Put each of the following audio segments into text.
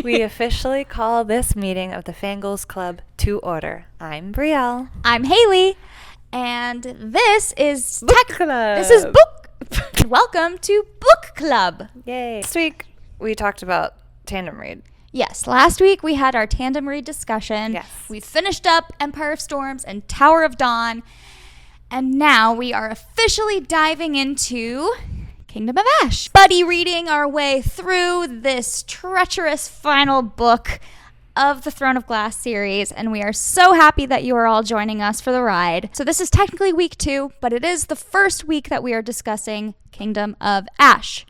We officially call this meeting of the Fan Ghouls Club to order. I'm Brielle. I'm Hayley, and this is Book Club. This is book. Welcome to Book Club. Yay! This week we talked about tandem read. Yes, last week we had our tandem read discussion. Yes. We finished up Empire of Storms and Tower of Dawn, and now we are officially diving into Kingdom of Ash. Buddy reading our way through this treacherous final book of the Throne of Glass series, and we are so happy that you are all joining us for the ride. So this is technically week 2, but it is the first week that we are discussing Kingdom of Ash.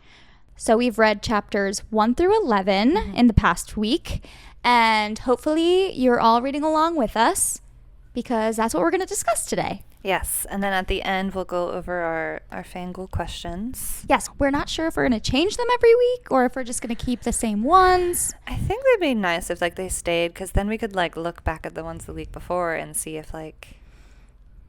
So we've read chapters 1 through 11 in the past week, and hopefully you're all reading along with us because that's what we're going to discuss today. Yes, and then at the end we'll go over our Fangirl questions. Yes, we're not sure if we're going to change them every week or if we're just going to keep the same ones. I think they'd be nice if they stayed, because then we could look back at the ones the week before and see if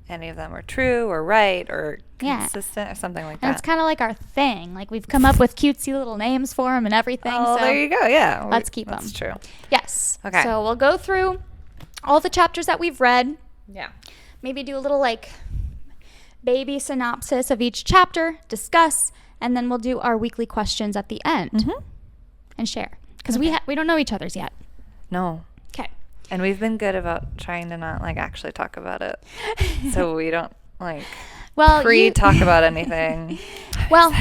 any of them were true or right or consistent or something like that. And it's kind of like our thing. We've come up with cutesy little names for them and everything. Oh, so there you go. Yeah. Let's keep them. That's true. Yes. Okay. So we'll go through all the chapters that we've read. Yeah. Maybe do a little baby synopsis of each chapter, discuss, and then we'll do our weekly questions at the end and share. Because we don't know each other's yet. No. Okay. And we've been good about trying to not actually talk about it. So we don't talk about anything. Well,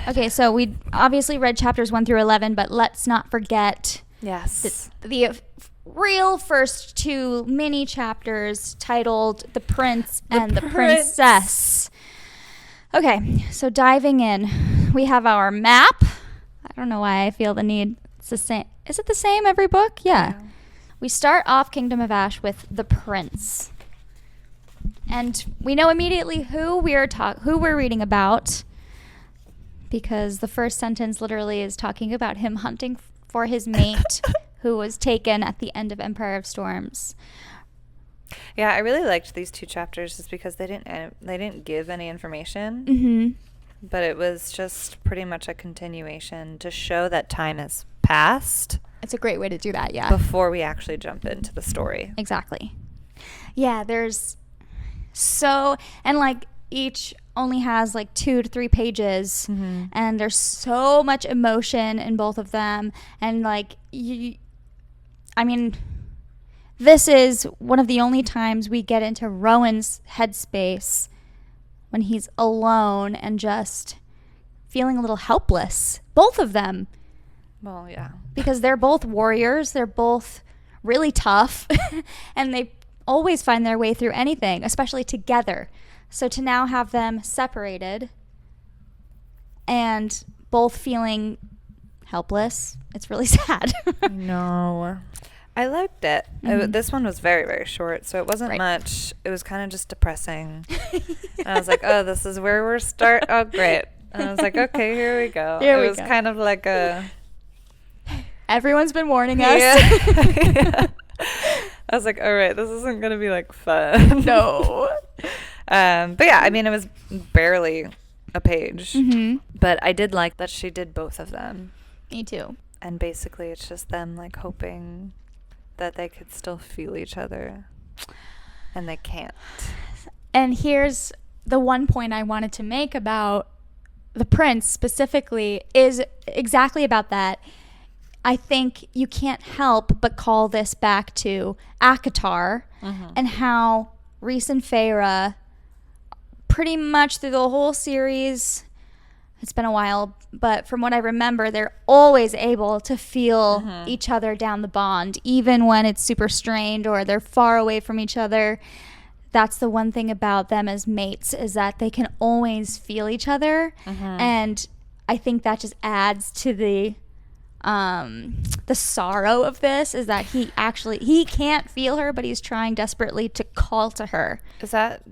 okay, so we obviously read chapters 1 through 11, but let's not forget the real first 2 mini chapters titled The Prince and the Princess. Okay, so diving in, we have our map. I don't know why I feel the need. It's the same. Is it the same every book? Yeah. We start off Kingdom of Ash with the Prince. And we know immediately who we're reading about, because the first sentence literally is talking about him hunting for his mate who was taken at the end of Empire of Storms. Yeah, I really liked these 2 chapters just because they didn't give any information. Mm-hmm. But it was just pretty much a continuation to show that time has passed. It's a great way to do that, yeah. Before we actually jump into the story. Exactly. Yeah, there's each only has 2 to 3 pages, and there's so much emotion in both of them, and this is one of the only times we get into Rowan's headspace when he's alone and just feeling a little helpless. Both of them. Well, yeah. Because they're both warriors, they're both really tough, and they always find their way through anything, especially together. So to now have them separated and both feeling helpless, it's really sad. No. I liked it. This one was very, very short, so it wasn't much. It was kind of just depressing. And I was like, oh, this is where we're Oh, great. And I was like, okay, here we go. It was kind of like a... Everyone's been warning us. Yeah. I was like, all right, this isn't going to be fun. No. But yeah, it was barely a page. Mm-hmm. But I did like that she did both of them. Me too. And basically it's just them hoping that they could still feel each other. And they can't. And here's the one point I wanted to make about the prince specifically is exactly about that. I think you can't help but call this back to ACOTAR and how Rhys and Feyre, pretty much through the whole series, it's been a while, but from what I remember, they're always able to feel each other down the bond, even when it's super strained or they're far away from each other. That's the one thing about them as mates, is that they can always feel each other. And I think that just adds to the sorrow of this, is that he can't feel her, but he's trying desperately to call to her.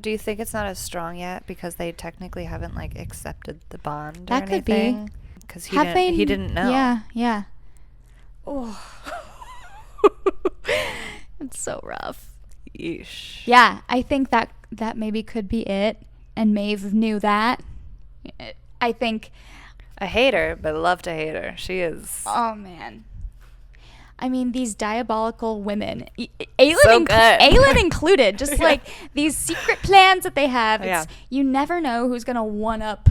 Do you think it's not as strong yet because they technically haven't accepted the bond? That could be, because he didn't know. Yeah. Oh, it's so rough. Yeesh. Yeah, I think that maybe could be it, and Maeve knew that. I think I hate her, but love to hate her. She is. Oh, man. I mean, these diabolical women, Aelin included, just like these secret plans that they have. You never know who's going to one-up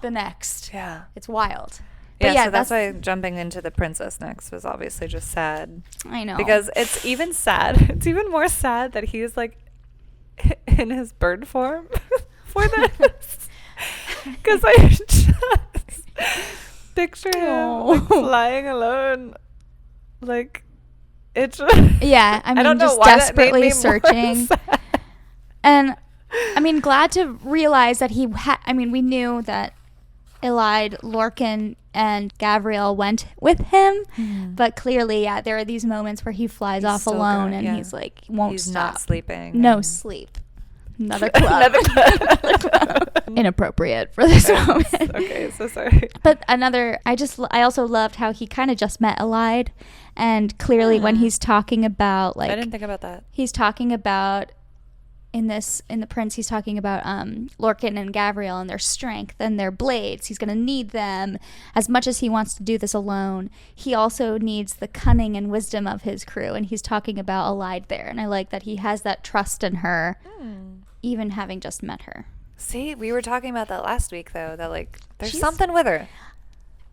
the next. Yeah. It's wild. But so that's why jumping into the princess next was obviously just sad. I know. Because it's even sad. It's even more sad that he's like in his bird form for this. Because I just picture him like, flying alone. Like, it's yeah, I mean, just desperately searching. And I mean, glad to realize that we knew that Elide, Lorcan, and Gavriel went with him, but clearly, there are these moments where he flies off alone, and he's like, won't stop. He's not sleeping. No sleep. Another club. Another club. Inappropriate for this moment. Okay, so sorry. But I also loved how he kind of just met Elide, and clearly when he's talking about like, I didn't think about that. He's talking about in the Prince, he's talking about Lorcan and Gavriel and their strength and their blades. He's going to need them as much as he wants to do this alone. He also needs the cunning and wisdom of his crew, and he's talking about Elide there. And I like that he has that trust in her, even having just met her. See, we were talking about that last week, though, that like there's something with her.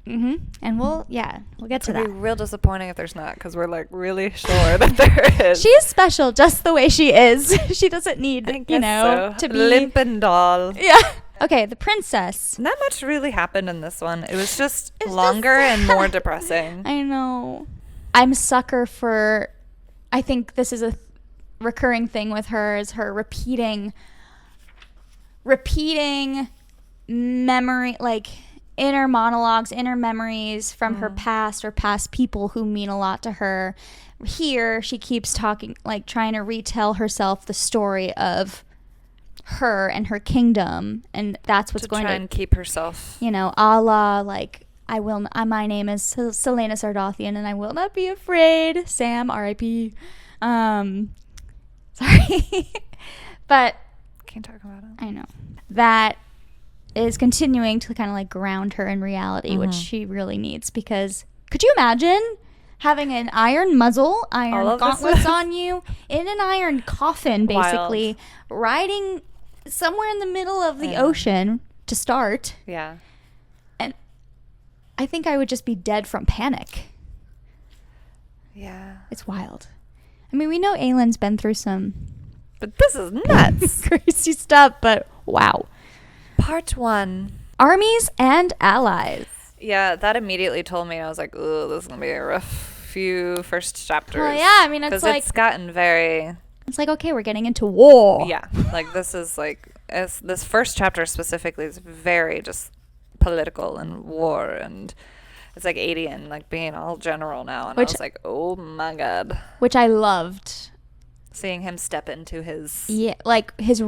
And we'll get to that. It'd be real disappointing if there's not, because we're like really sure that there is. She is special just the way she is. She doesn't need, to be limp and dull. Yeah. Okay, the princess. Not much really happened in this one. It was just longer and more depressing. I know. I'm a sucker for. I think this is a recurring thing with her, is her repeating memory, like inner monologues, inner memories from her past or past people who mean a lot to her. Here, she keeps talking, like trying to retell herself the story of her and her kingdom, and that's what's going to try and keep herself, a la like, my name is Selena Sardothian and I will not be afraid, Sam, R.I.P. Sorry. But can't talk about it. I know that is continuing to kind of like ground her in reality, which she really needs, because could you imagine having an iron muzzle, iron gauntlets on you, in an iron coffin, basically, riding somewhere in the middle of the ocean to start? Yeah. And I think I would just be dead from panic. Yeah. It's wild. I mean, we know Aelin's been through some... But this is nuts. Crazy stuff, but wow. Part 1. Armies and allies. Yeah, that immediately told me, I was like, ooh, this is going to be a rough few first chapters. Well, yeah, I mean, it's like... it's gotten very... It's like, okay, we're getting into war. Yeah, like this is like... this first chapter specifically is very just political and war, and it's like Adian, like being all general now. And I was like, oh my God. Which I loved. Seeing him step into his... Yeah, like his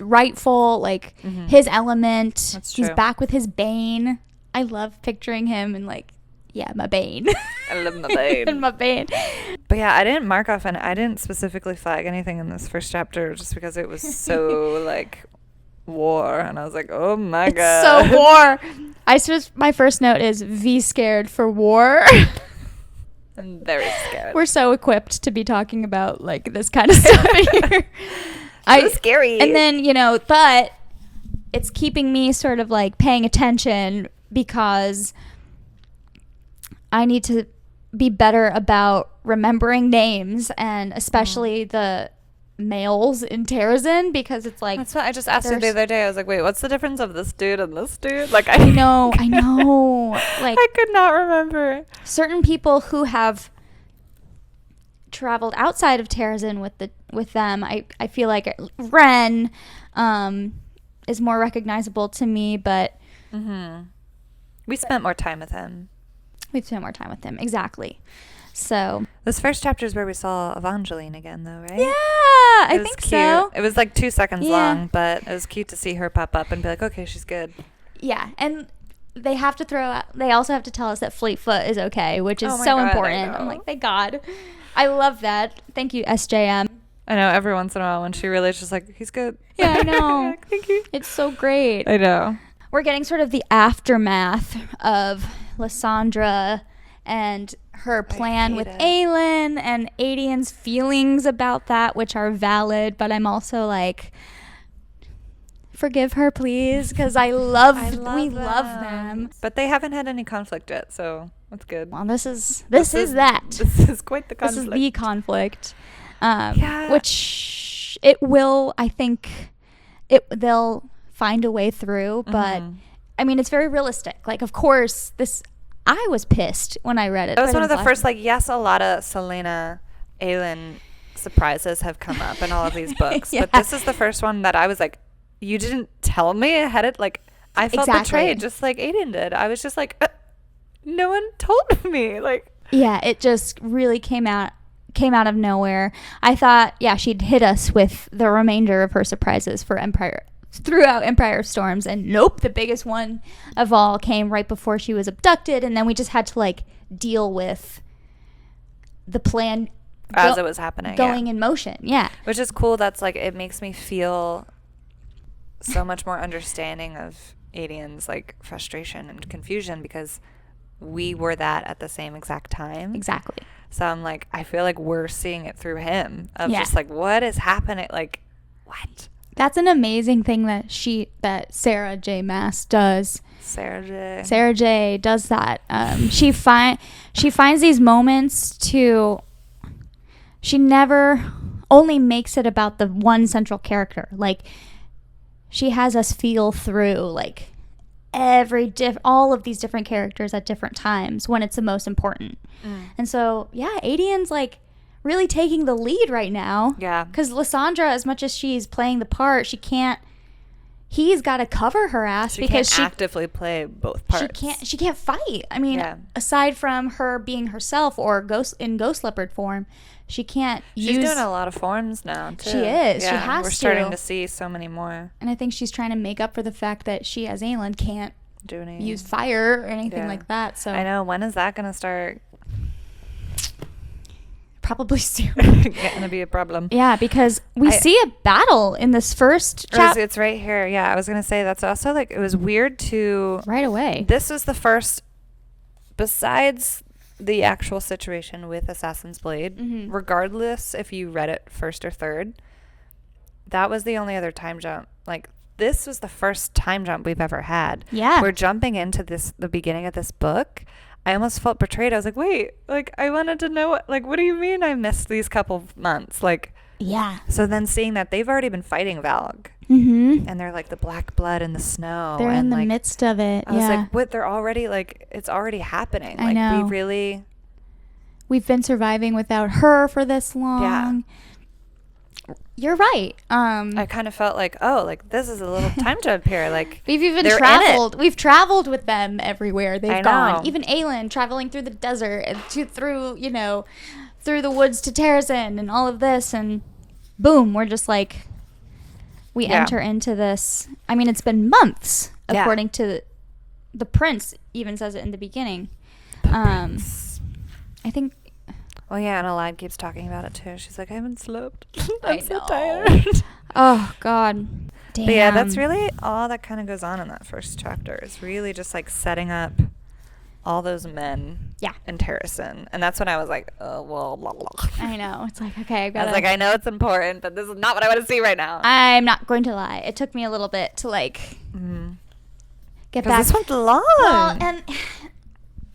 rightful, like his element. That's true. He's back with his Bane. I love picturing him and like, yeah, my Bane. I love my Bane. And my Bane. But yeah, I didn't mark off, and I didn't specifically flag anything in this first chapter just because it was so like war, and I was like, oh my God. It's so war. My first note is V scared for war. I'm very scared. We're so equipped to be talking about like this kind of stuff here. So scary. And then, but it's keeping me sort of like paying attention, because I need to be better about remembering names, and especially the males in Terrazin, because it's like... That's what I just asked you the other day. I was like, wait, what's the difference of this dude and this dude? Like, I know. Like, I could not remember. Certain people who have traveled outside of Terrazin with them, I feel like Ren is more recognizable to me, but... We spent more time with him. We've spent more time with him, exactly. So this first chapter is where we saw Evangeline again, though, right? Yeah, I think cute. so. It was like 2 seconds long, but it was cute to see her pop up and be like, okay, she's good. Yeah, and they also have to tell us that Fleetfoot is okay, which is so God, important. I'm like, thank God. I love that. Thank you, SJM. I know, every once in a while when she really is just like, he's good. Yeah, I know. Like, thank you. It's so great. I know. We're getting sort of the aftermath of Lysandra and her plan with Aelin and Adian's feelings about that, which are valid, but I'm also like, forgive her, please, because we love them. But they haven't had any conflict yet, so that's good. Well, this is This is quite the conflict. This is the conflict. Yeah. Which it will, I think, they'll find a way through, but I mean, it's very realistic. Like, of course, I was pissed when I read it. That was one of the first, like, yes, a lot of Selena, Aelin surprises have come up in all of these books, but this is the first one that I was like, you didn't tell me ahead of, like, I felt betrayed just like Aiden did. I was just like, no one told me. Like, yeah, it just really came out of nowhere. I thought, she'd hit us with the remainder of her surprises for throughout Empire of Storms, and nope, the biggest one of all came right before she was abducted, and then we just had to like deal with the plan as it was happening, going in motion. Yeah, which is cool. That's like, it makes me feel so much more understanding of Adian's like frustration and confusion, because we were that at the same exact time. Exactly. So I'm like, I feel like we're seeing it through him of just like, what is happening? Like, what? That's an amazing thing that Sarah J. Maas does. Sarah J. does that. She finds these moments to. She never only makes it about the one central character. Like, she has us feel through like all of these different characters at different times when it's the most important. And so Adian's like really taking the lead right now. Yeah. Because Lysandra, as much as she's playing the part, he's got to cover her ass because she can't actively play both parts. She can't fight. I mean, aside from her being herself or in Ghost Leopard form, she can't She's doing a lot of forms now, too. She is. Yeah, she has to. We're starting to see so many more. And I think she's trying to make up for the fact that she, as Aelin, can't use fire or anything like that. So I know. When is that going to start? Probably soon. Going to be a problem. Yeah, because we see a battle in this first chapter. It's right here. Yeah, I was going to say that's also like, it was weird to... Right away. This was the first, besides the actual situation with Assassin's Blade, regardless if you read it first or third, that was the only other time jump. Like, this was the first time jump we've ever had. Yeah. We're jumping into the beginning of this book. I almost felt betrayed. I was like, wait, like, I wanted to know what do you mean I missed these couple of months? Like, yeah. So then seeing that they've already been fighting Valg, and they're like the black blood in the snow. They're in the midst of it. I was like, what? They're already like, it's already happening. I know. We've been surviving without her for this long. Yeah. You're right. I kind of felt like, this is a little time jump here. Like, we've even traveled. We've traveled with them everywhere they've gone. Even Aelin traveling through the desert and through the woods to Terrazin and all of this, and boom, we're just like, we enter into this. I mean, it's been months, according to the prince. Even says it in the beginning. I think. Well, yeah, and Alide keeps talking about it too. She's like, I haven't slept. I'm so tired. Oh, God. Damn. But yeah, that's really all that kind of goes on in that first chapter. Is really just like setting up all those men in Terrazin. And that's when I was like, oh, well, blah, blah. I know. It's like, okay, I was like, I know it's important, but this is not what I want to see right now. I'm not going to lie. It took me a little bit to like get back. This one's long. Well,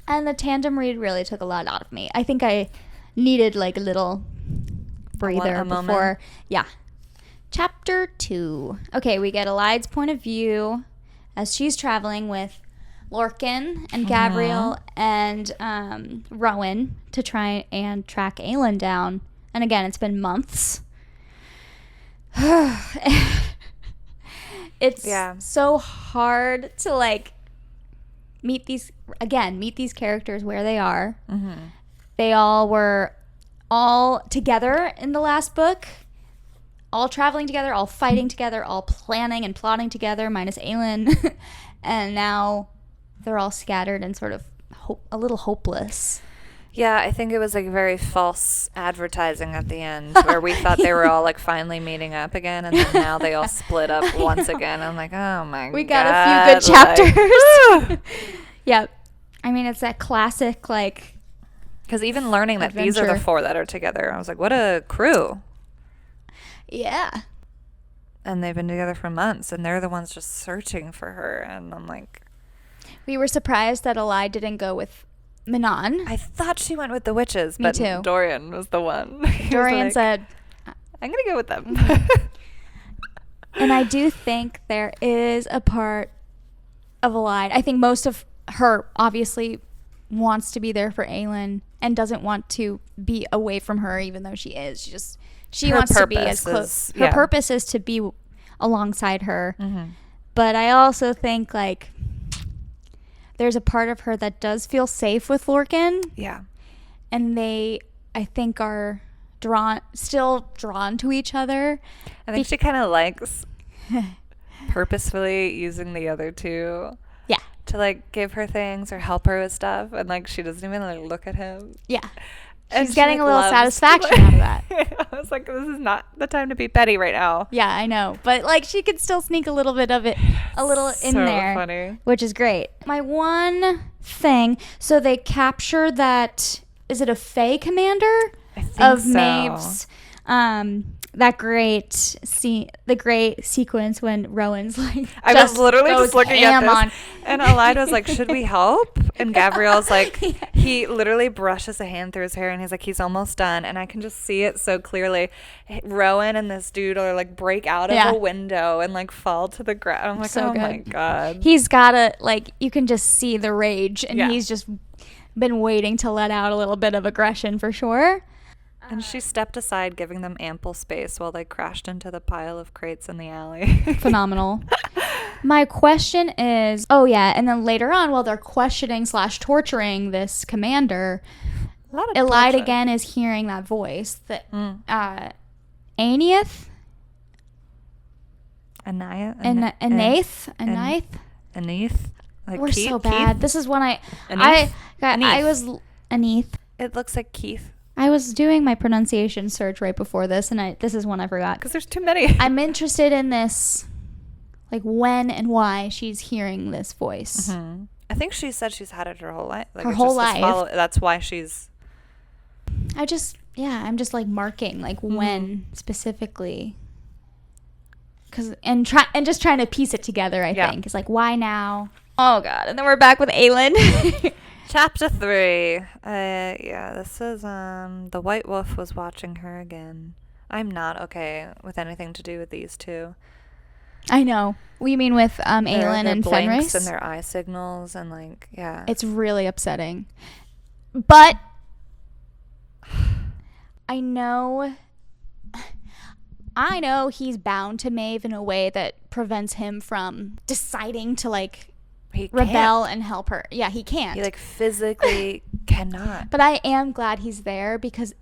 and the tandem read really took a lot out of me. I think I needed like a little breather before. Yeah. Chapter 2. Okay, we get Alide's point of view as she's traveling with Lorcan and Gabrielle and Rowan to try and track Aelin down. And again, it's been months. It's so hard to like meet these characters where they are. They all were all together in the last book, all traveling together, all fighting together, all planning and plotting together, minus Aelin. And now they're all scattered and sort of a little hopeless. Yeah, I think it was like very false advertising at the end where we thought they were all like finally meeting up again, and then now they all split up once again. I'm like, oh my God. We got a few good chapters. Yep. I mean, it's that classic like Because even learning that these are the 4 that are together, I was like, what a crew. Yeah. And they've been together for months, and they're the ones just searching for her. And I'm like... We were surprised that Eli didn't go with Manon. I thought she went with the witches, Me but too. Dorian was the one. Dorian said... I'm going to go with them. And I do think there is a part of Eli. I think most of her obviously wants to be there for Aelin and doesn't want to be away from her, even though she is. She wants to be as close. Her purpose is to be alongside her. Mm-hmm. But I also think like there's a part of her that does feel safe with Lorcan. Yeah. And they, I think, are still drawn to each other. I think she kind of likes purposefully using the other 2. Yeah. To like give her things or help her with stuff, and like she doesn't even like look at him. Yeah. And she's getting a little satisfaction out of that. I was like, this is not the time to be petty right now. Yeah, I know. But like she could still sneak a little bit of it in there. Funny. Which is great. My one thing, so they capture that, is it a Fae commander? I think of so. Maeve's, that great the great sequence when Rowan's like, I was literally just looking at this, and Elida was like, should we help? And Gabrielle's like, yeah. He literally brushes a hand through his hair, and he's like, he's almost done, and I can just see it so clearly. Rowan and this dude are like break out of a window and like fall to the ground. I'm like, so my god, he's gotta, like, you can just see the rage, and he's just been waiting to let out a little bit of aggression for sure. And she stepped aside, giving them ample space while they crashed into the pile of crates in the alley. Phenomenal. My question is, and then later on, while they're questioning / torturing this commander, Elide again is hearing that voice. That Anaith? Anaith? Like we're Keith? So bad. Keith? This is when I was Anaith. It looks like Keith. I was doing my pronunciation search right before this, and this is one I forgot. Because there's too many. I'm interested in this, like when and why she's hearing this voice. Mm-hmm. I think she said she's had it her whole life. Like her whole life. That's why she's... I'm just like marking like when specifically. And just trying to piece it together, I think. It's like, why now? Oh, God. And then we're back with Aelin. Chapter 3. This is, the White Wolf was watching her again. I'm not okay with anything to do with these 2. I know. We mean with Aelin and Fenris? And their eye signals and, like, yeah. It's really upsetting. But I know he's bound to Maeve in a way that prevents him from deciding to, like, rebel and help her. Yeah, he can't. He, like, physically cannot. But I am glad he's there because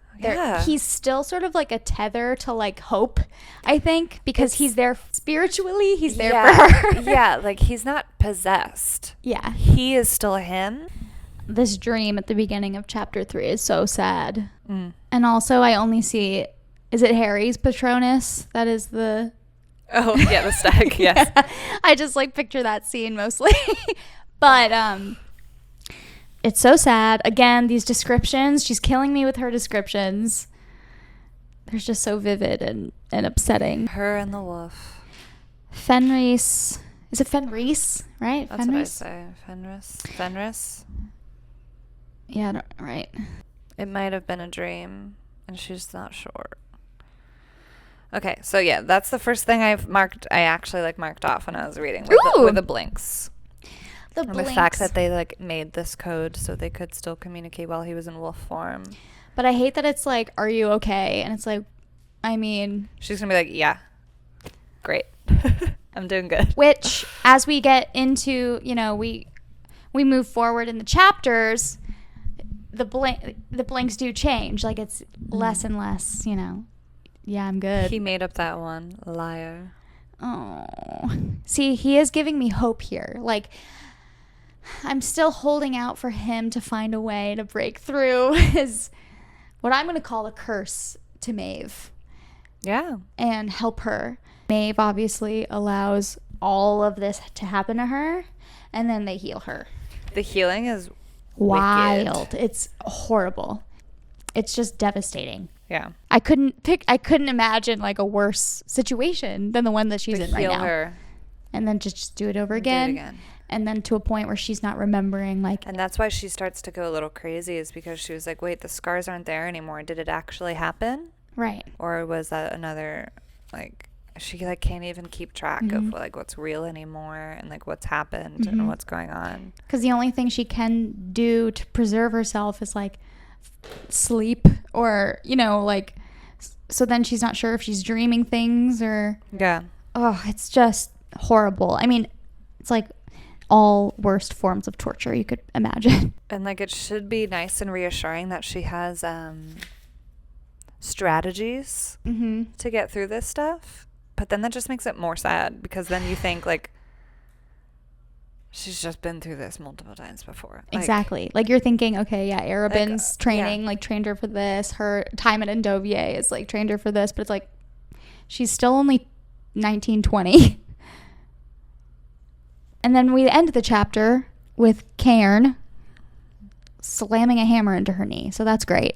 he's still sort of like a tether to, like, hope, I think, because he's there spiritually. He's there for her. Yeah, like, he's not possessed. Yeah. He is still him. This dream at the beginning of chapter 3 is so sad. And also I only see, is it Harry's Patronus? That is the... Oh, yeah, the stag, yes. Yeah, I just, like, picture that scene mostly. But it's so sad. Again, these descriptions, she's killing me with her descriptions. They're just so vivid and upsetting. Her and the wolf. Fenris. Is it Fenris, right? That's Fenris? what I say. Fenris? Yeah, right. It might have been a dream, and she's not sure. Okay, so yeah, that's the first thing I actually like marked off when I was reading with the blinks. The fact that they like made this code so they could still communicate while he was in wolf form. But I hate that it's like, are you okay? And it's like, I mean, she's gonna be like, yeah, great. I'm doing good. Which, as we get into, we move forward in the chapters, the blinks do change. Like, it's less and less, Yeah, I'm good. He made up that one. Liar. Oh. See, he is giving me hope here. Like, I'm still holding out for him to find a way to break through his, what I'm going to call a curse to Maeve. Yeah. And help her. Maeve obviously allows all of this to happen to her, and then they heal her. The healing is wild. Wicked. It's horrible. It's just devastating. Yeah. I couldn't imagine like a worse situation than the one that she's in right now. Her. And then just do it over again. And then to a point where she's not remembering, like... And that's why she starts to go a little crazy, is because she was like, wait, the scars aren't there anymore. Did it actually happen? Right. Or was that another, like... She, like, can't even keep track of, like, what's real anymore and, like, what's happened and what's going on. Because the only thing she can do to preserve herself is, like, sleep or, you know, like... So then she's not sure if she's dreaming things or... Yeah. Oh, it's just horrible. I mean, it's, like... all worst forms of torture you could imagine. And like it should be nice and reassuring that she has strategies to get through this stuff, but then that just makes it more sad, because then you think like she's just been through this multiple times before. Exactly. Like you're thinking, okay, yeah, Arabin's training, like trained her for this, her time at Endovier is like trained her for this, but it's like she's still only 19, 20. And then we end the chapter with Cairn slamming a hammer into her knee. So that's great.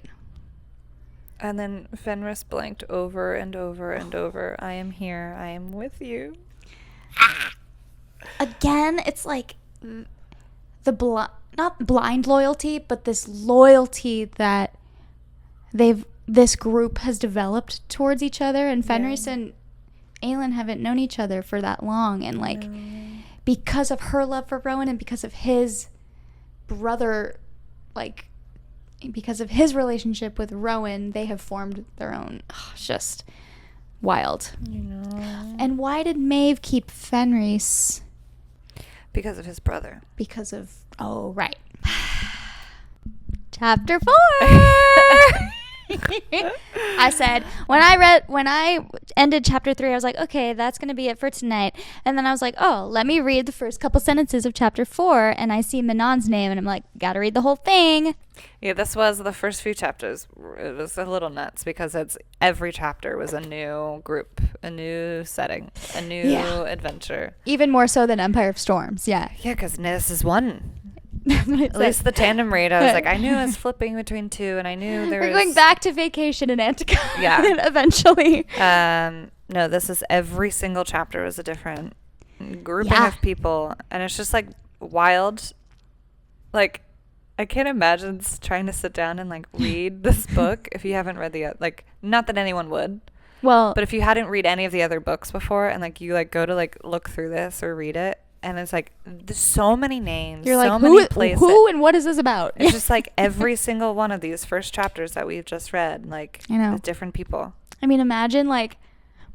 And then Fenris blanked over and over and over. I am here. I am with you. Again, it's like the not blind loyalty, but this loyalty that this group has developed towards each other. And Fenris and Aelin haven't known each other for that long. And like... because of her love for Rowan and because of his brother, like, because of his relationship with Rowan, they have formed their own. Oh, it's just wild. You know. And why did Maeve keep Fenris? Because of his brother. Because of, oh, right. Chapter 4. I said, when I ended chapter 3, I was like, okay, that's going to be it for tonight. And then I was like, oh, let me read the first couple sentences of chapter 4. And I see Manon's name, and I'm like, gotta read the whole thing. Yeah, this was the first few chapters. It was a little nuts because every chapter was a new group, a new setting, a new adventure. Even more so than Empire of Storms, yeah. Yeah, because this is one. At least the tandem read, I was like, I knew I was flipping between two, and I knew We're going back to vacation in Antica. Yeah. Eventually. No, this is every single chapter is a different grouping of people, and it's just like wild. Like, I can't imagine trying to sit down and like read this book if you haven't read like, not that anyone would. Well, but if you hadn't read any of the other books before, and like you like go to like look through this or read it, and it's like there's so many names, you're so like, many places. Who and what is this about? It's just like every single one of these first chapters that we've just read, like, I know, with different people. I mean, imagine like,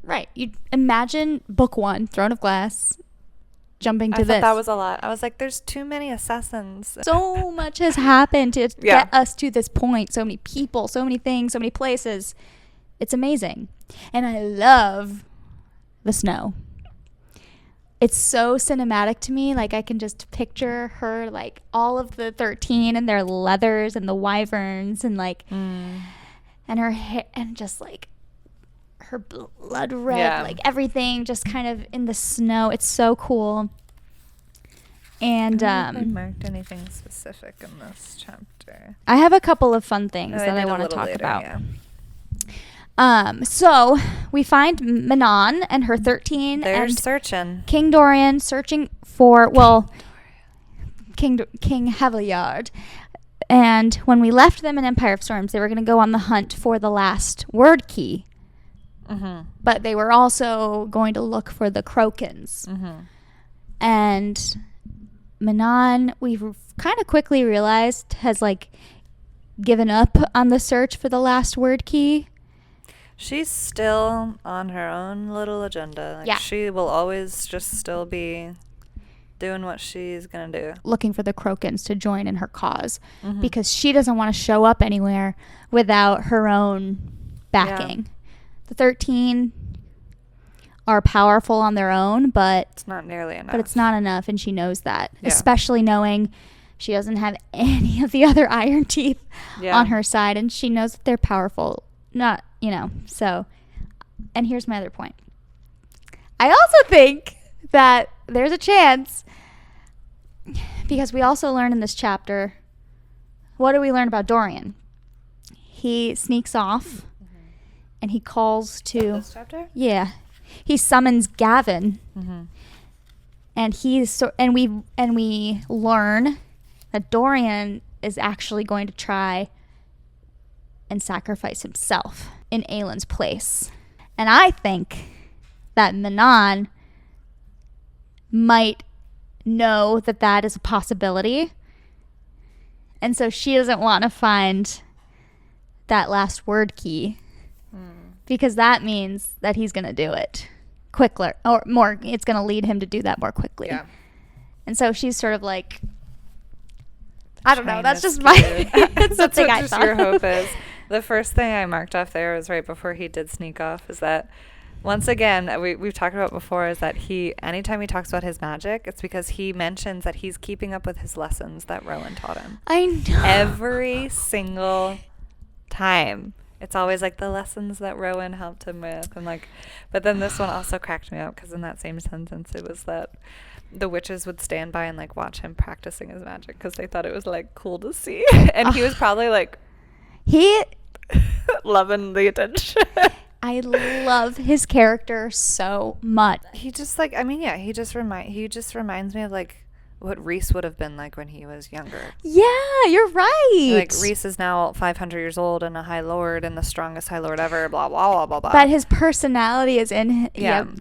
right? You imagine book 1, Throne of Glass, jumping to this. I thought that was a lot. I was like, there's too many assassins. So much has happened to get us to this point. So many people, so many things, so many places. It's amazing, and I love the snow. It's so cinematic to me. Like, I can just picture her, like, all of the 13 and their leathers and the wyverns and, like, and her hair and just, like, her blood red, like, everything just kind of in the snow. It's so cool. And, I don't think I marked anything specific in this chapter. I have a couple of fun things that I want to talk about. Yeah. So we find Manon and her 13. They're searching. King Dorian searching for, King Havillard. And when we left them in Empire of Storms, they were going to go on the hunt for the last word key. Mm-hmm. But they were also going to look for the Crokins. Mm-hmm. And Manon, we've kind of quickly realized, has, like, given up on the search for the last word key. She's still on her own little agenda. Like, she will always just still be doing what she's going to do. Looking for the Crokins to join in her cause. Mm-hmm. Because she doesn't want to show up anywhere without her own backing. Yeah. The 13 are powerful on their own, but... it's not nearly enough. But it's not enough, and she knows that. Yeah. Especially knowing she doesn't have any of the other Iron Teeth on her side, and she knows that they're powerful. Not... so, and here's my other point. I also think that there's a chance, because we also learn in this chapter what do we learn about Dorian? He sneaks off and he calls to this chapter? Yeah. He summons Gavin. And we learn that Dorian is actually going to try and sacrifice himself in Aelin's place. And I think that Manon might know that that is a possibility. And so she doesn't want to find that last word key because that means that he's going to do it quicker or more. It's going to lead him to do that more quickly. Yeah. And so she's sort of like, I don't know. That's just my, that's the thing I thought. Your hope is. The first thing I marked off there was right before he did sneak off is that once again, we've talked about before, is that anytime he talks about his magic, it's because he mentions that he's keeping up with his lessons that Rowan taught him. I know. Every single time. It's always like the lessons that Rowan helped him with. And like, but then this one also cracked me up because in that same sentence, it was that the witches would stand by and like watch him practicing his magic because they thought it was like cool to see. And he was probably like, loving the attention. I love his character so much. He just like, I mean, yeah, he just reminds me of like what Rhys would have been like when he was younger. Yeah, you're right. Like Rhys is now 500 years old and a High Lord and the strongest High Lord ever, blah, blah, blah, blah, blah. But his personality is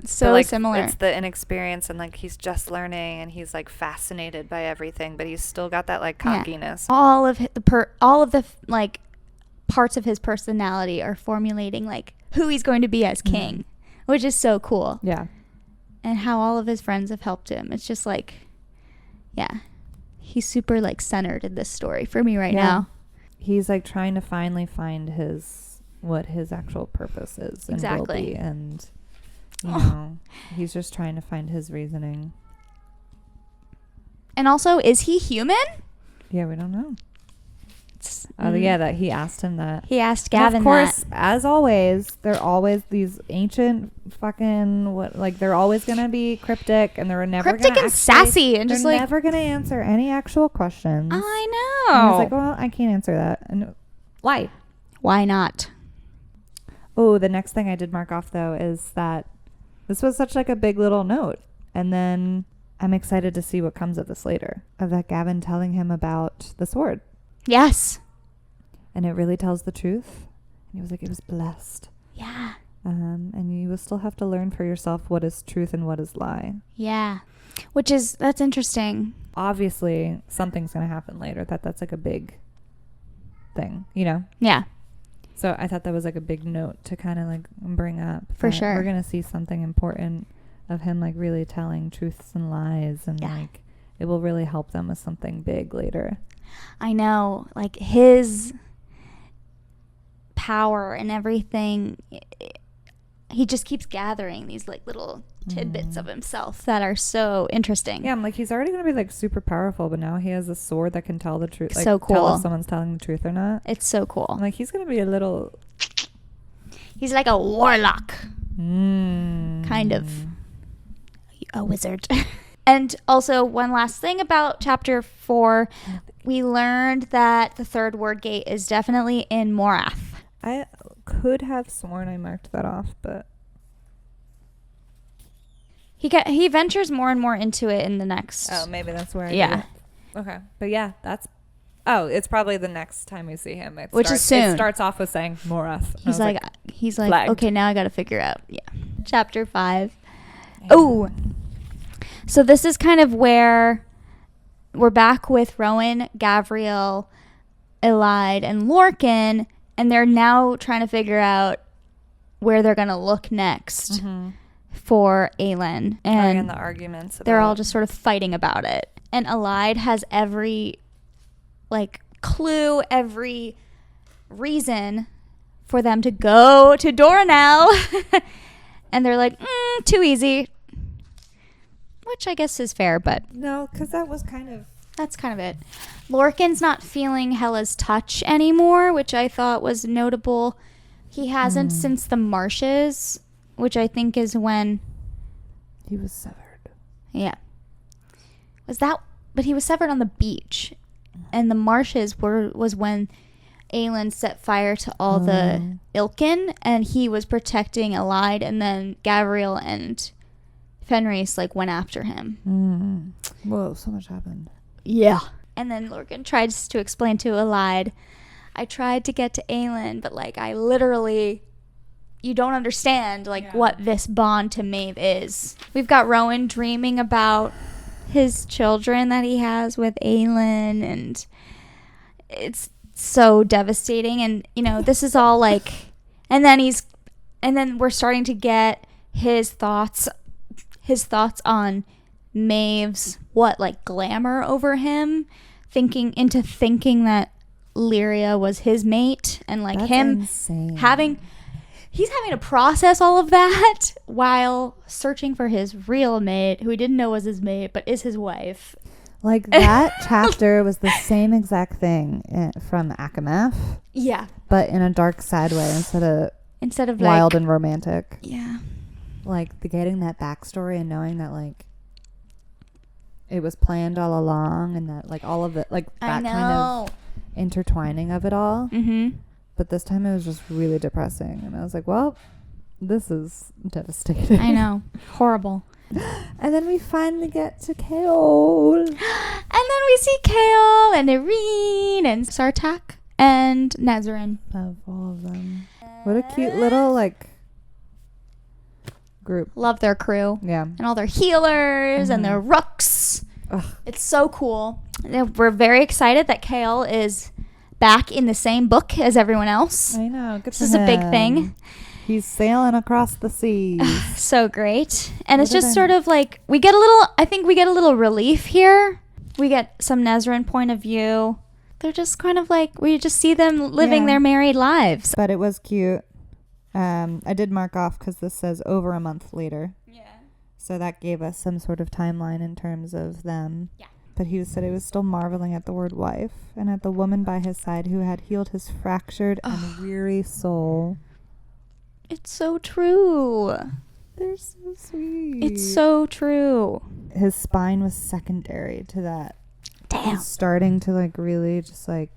so like, similar. It's the inexperience and like he's just learning and he's like fascinated by everything, but he's still got that like cockiness. Yeah. All of the like parts of his personality are formulating like who he's going to be as king, which is so cool. Yeah. And how all of his friends have helped him. It's just like, yeah, he's super like centered in this story for me right now. He's like trying to finally find what his actual purpose is and will be, and you know, he's just trying to find his reasoning. And also, is he human? Yeah, we don't know. Yeah, that he asked him that. He asked Gavin that. Of course, as always, they're always these ancient fucking they're always gonna be cryptic, and they're never cryptic and sassy, and just like never gonna answer any actual questions. I know. And he's like, well, I can't answer that. And why? Why not? Oh, the next thing I did mark off though is that this was such like a big little note, and then I'm excited to see what comes of this later. Of that Gavin telling him about the sword. Yes. And it really tells the truth. And he was like, it was blessed. Yeah. And you will still have to learn for yourself what is truth and what is lie. Yeah. That's interesting. Obviously, something's going to happen later. That's like a big thing, you know? Yeah. So I thought that was like a big note to kind of like bring up. For sure. We're going to see something important of him like really telling truths and lies. And like it will really help them with something big later. I know, like his power and everything, he just keeps gathering these like little tidbits of himself that are so interesting. Yeah, I'm like, he's already going to be like super powerful, but now he has a sword that can tell the truth. Like, so cool. Tell if someone's telling the truth or not. It's so cool. I'm like, he's going to be he's like a warlock. Kind of. A wizard. And also, one last thing about chapter 4, we learned that the third word gate is definitely in Morath. I could have sworn I marked that off, but he ventures more and more into it in the next. Oh, maybe that's where I did. Okay, but yeah, it's probably the next time we see him. Which is soon. It starts off with saying Morath. He's like, flagged. Okay, now I got to figure out. Yeah, chapter 5. Oh. So this is kind of where we're back with Rowan, Gavriel, Elide, and Lorcan, and they're now trying to figure out where they're going to look next for Aelin. And the arguments. They're all just sort of fighting about it. And Elide has every clue, every reason for them to go to Doranel. And they're like, too easy. Which I guess is fair, but... No, because that's kind of it. Lorcan's not feeling Hella's touch anymore, which I thought was notable. He hasn't since the marshes, which I think is when... He was severed. Yeah. But he was severed on the beach. and the marshes was when Aelin set fire to all the Ilkin, and he was protecting Alide, and then Gavriel and Fenris like went after him. Whoa, so much happened. Yeah. And then Lorcan tries to explain to Alide, I tried to get to Aelin, but like I literally, you don't understand like what this bond to Maeve is. We've got Rowan dreaming about his children that he has with Aelin, and it's so devastating. And you know, this is all like, and then we're starting to get his thoughts on Maeve's like glamour over him, thinking that Lyria was his mate, and like that's him insane. He's having to process all of that while searching for his real mate, who he didn't know was his mate but is his wife. Like that chapter was the same exact thing from Akamath. Yeah, but in a dark, sad way instead of wild and romantic. Yeah. Like getting that backstory and knowing that like it was planned all along, and that like all of it, like that kind of intertwining of it all. But this time it was just really depressing, and I was like, well, this is devastating. I know. Horrible. And then we finally get to Chaol. And then we see Chaol and Irene and Sartak and Nazarene. Love all of them. What a cute little like group. Love their crew. Yeah. And all their healers and their rooks. Ugh. It's so cool. We're very excited that Chaol is back in the same book as everyone else. I know. Good this is a big thing. He's sailing across the seas. So great. And it's just sort of like I think we get a little relief here. We get some Nazarene point of view. They're just kind of like, we just see them living their married lives. But it was cute. I did mark off because this says over a month later. Yeah. So that gave us some sort of timeline in terms of them. Yeah. But he said he was still marveling at the word wife and at the woman by his side who had healed his fractured and weary soul. It's so true. They're so sweet. It's so true. His spine was secondary to that. Damn. He's starting to like really just like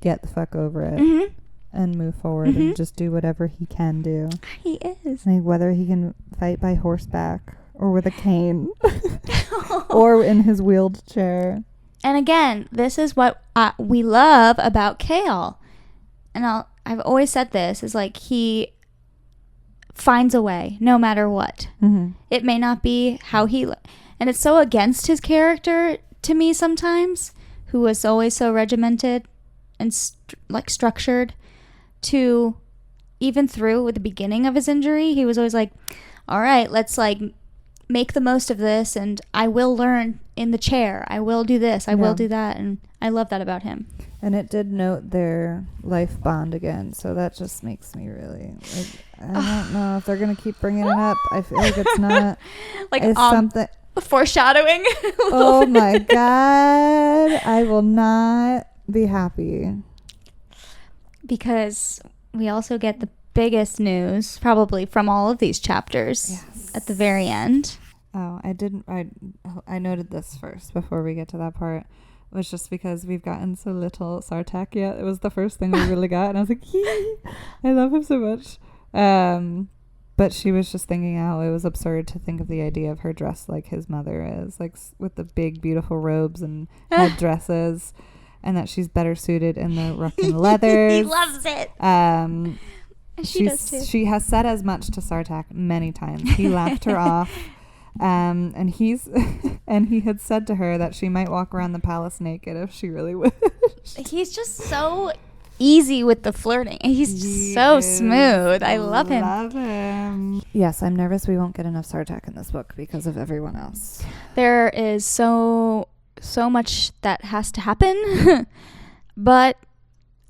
get the fuck over it and move forward and just do whatever he can do. He is. Like whether he can fight by horseback or with a cane or in his wheelchair. And again, this is what we love about Chaol. And I've always said this, is like he finds a way no matter what. It may not be how and it's so against his character to me sometimes, who was always so regimented and structured, to even through with the beginning of his injury, he was always like, all right, let's like make the most of this, and I will learn in the chair. I will do this. I will do that. And I love that about him. And it did note their life bond again. So that just makes me really, like, I don't know if they're going to keep bringing it up. I feel like it's not like it's something. Foreshadowing. Oh my God. I will not be happy. Because we also get the biggest news probably from all of these chapters at the very end. Oh, I noted this first before we get to that part. It was just because we've gotten so little Sartak yet. It was the first thing we really got, and I was like, I love him so much. But she was just thinking how it was absurd to think of the idea of her dressed like his mother is, like with the big beautiful robes and headdresses, and that she's better suited in the Ruckin leathers. He loves it. She does too. She has said as much to Sartak many times. He laughed her off. And he had said to her that she might walk around the palace naked if she really wished. He's just so easy with the flirting. He's so smooth. I love him. Yes, I'm nervous we won't get enough Sartak in this book because of everyone else. There is so much that has to happen. But,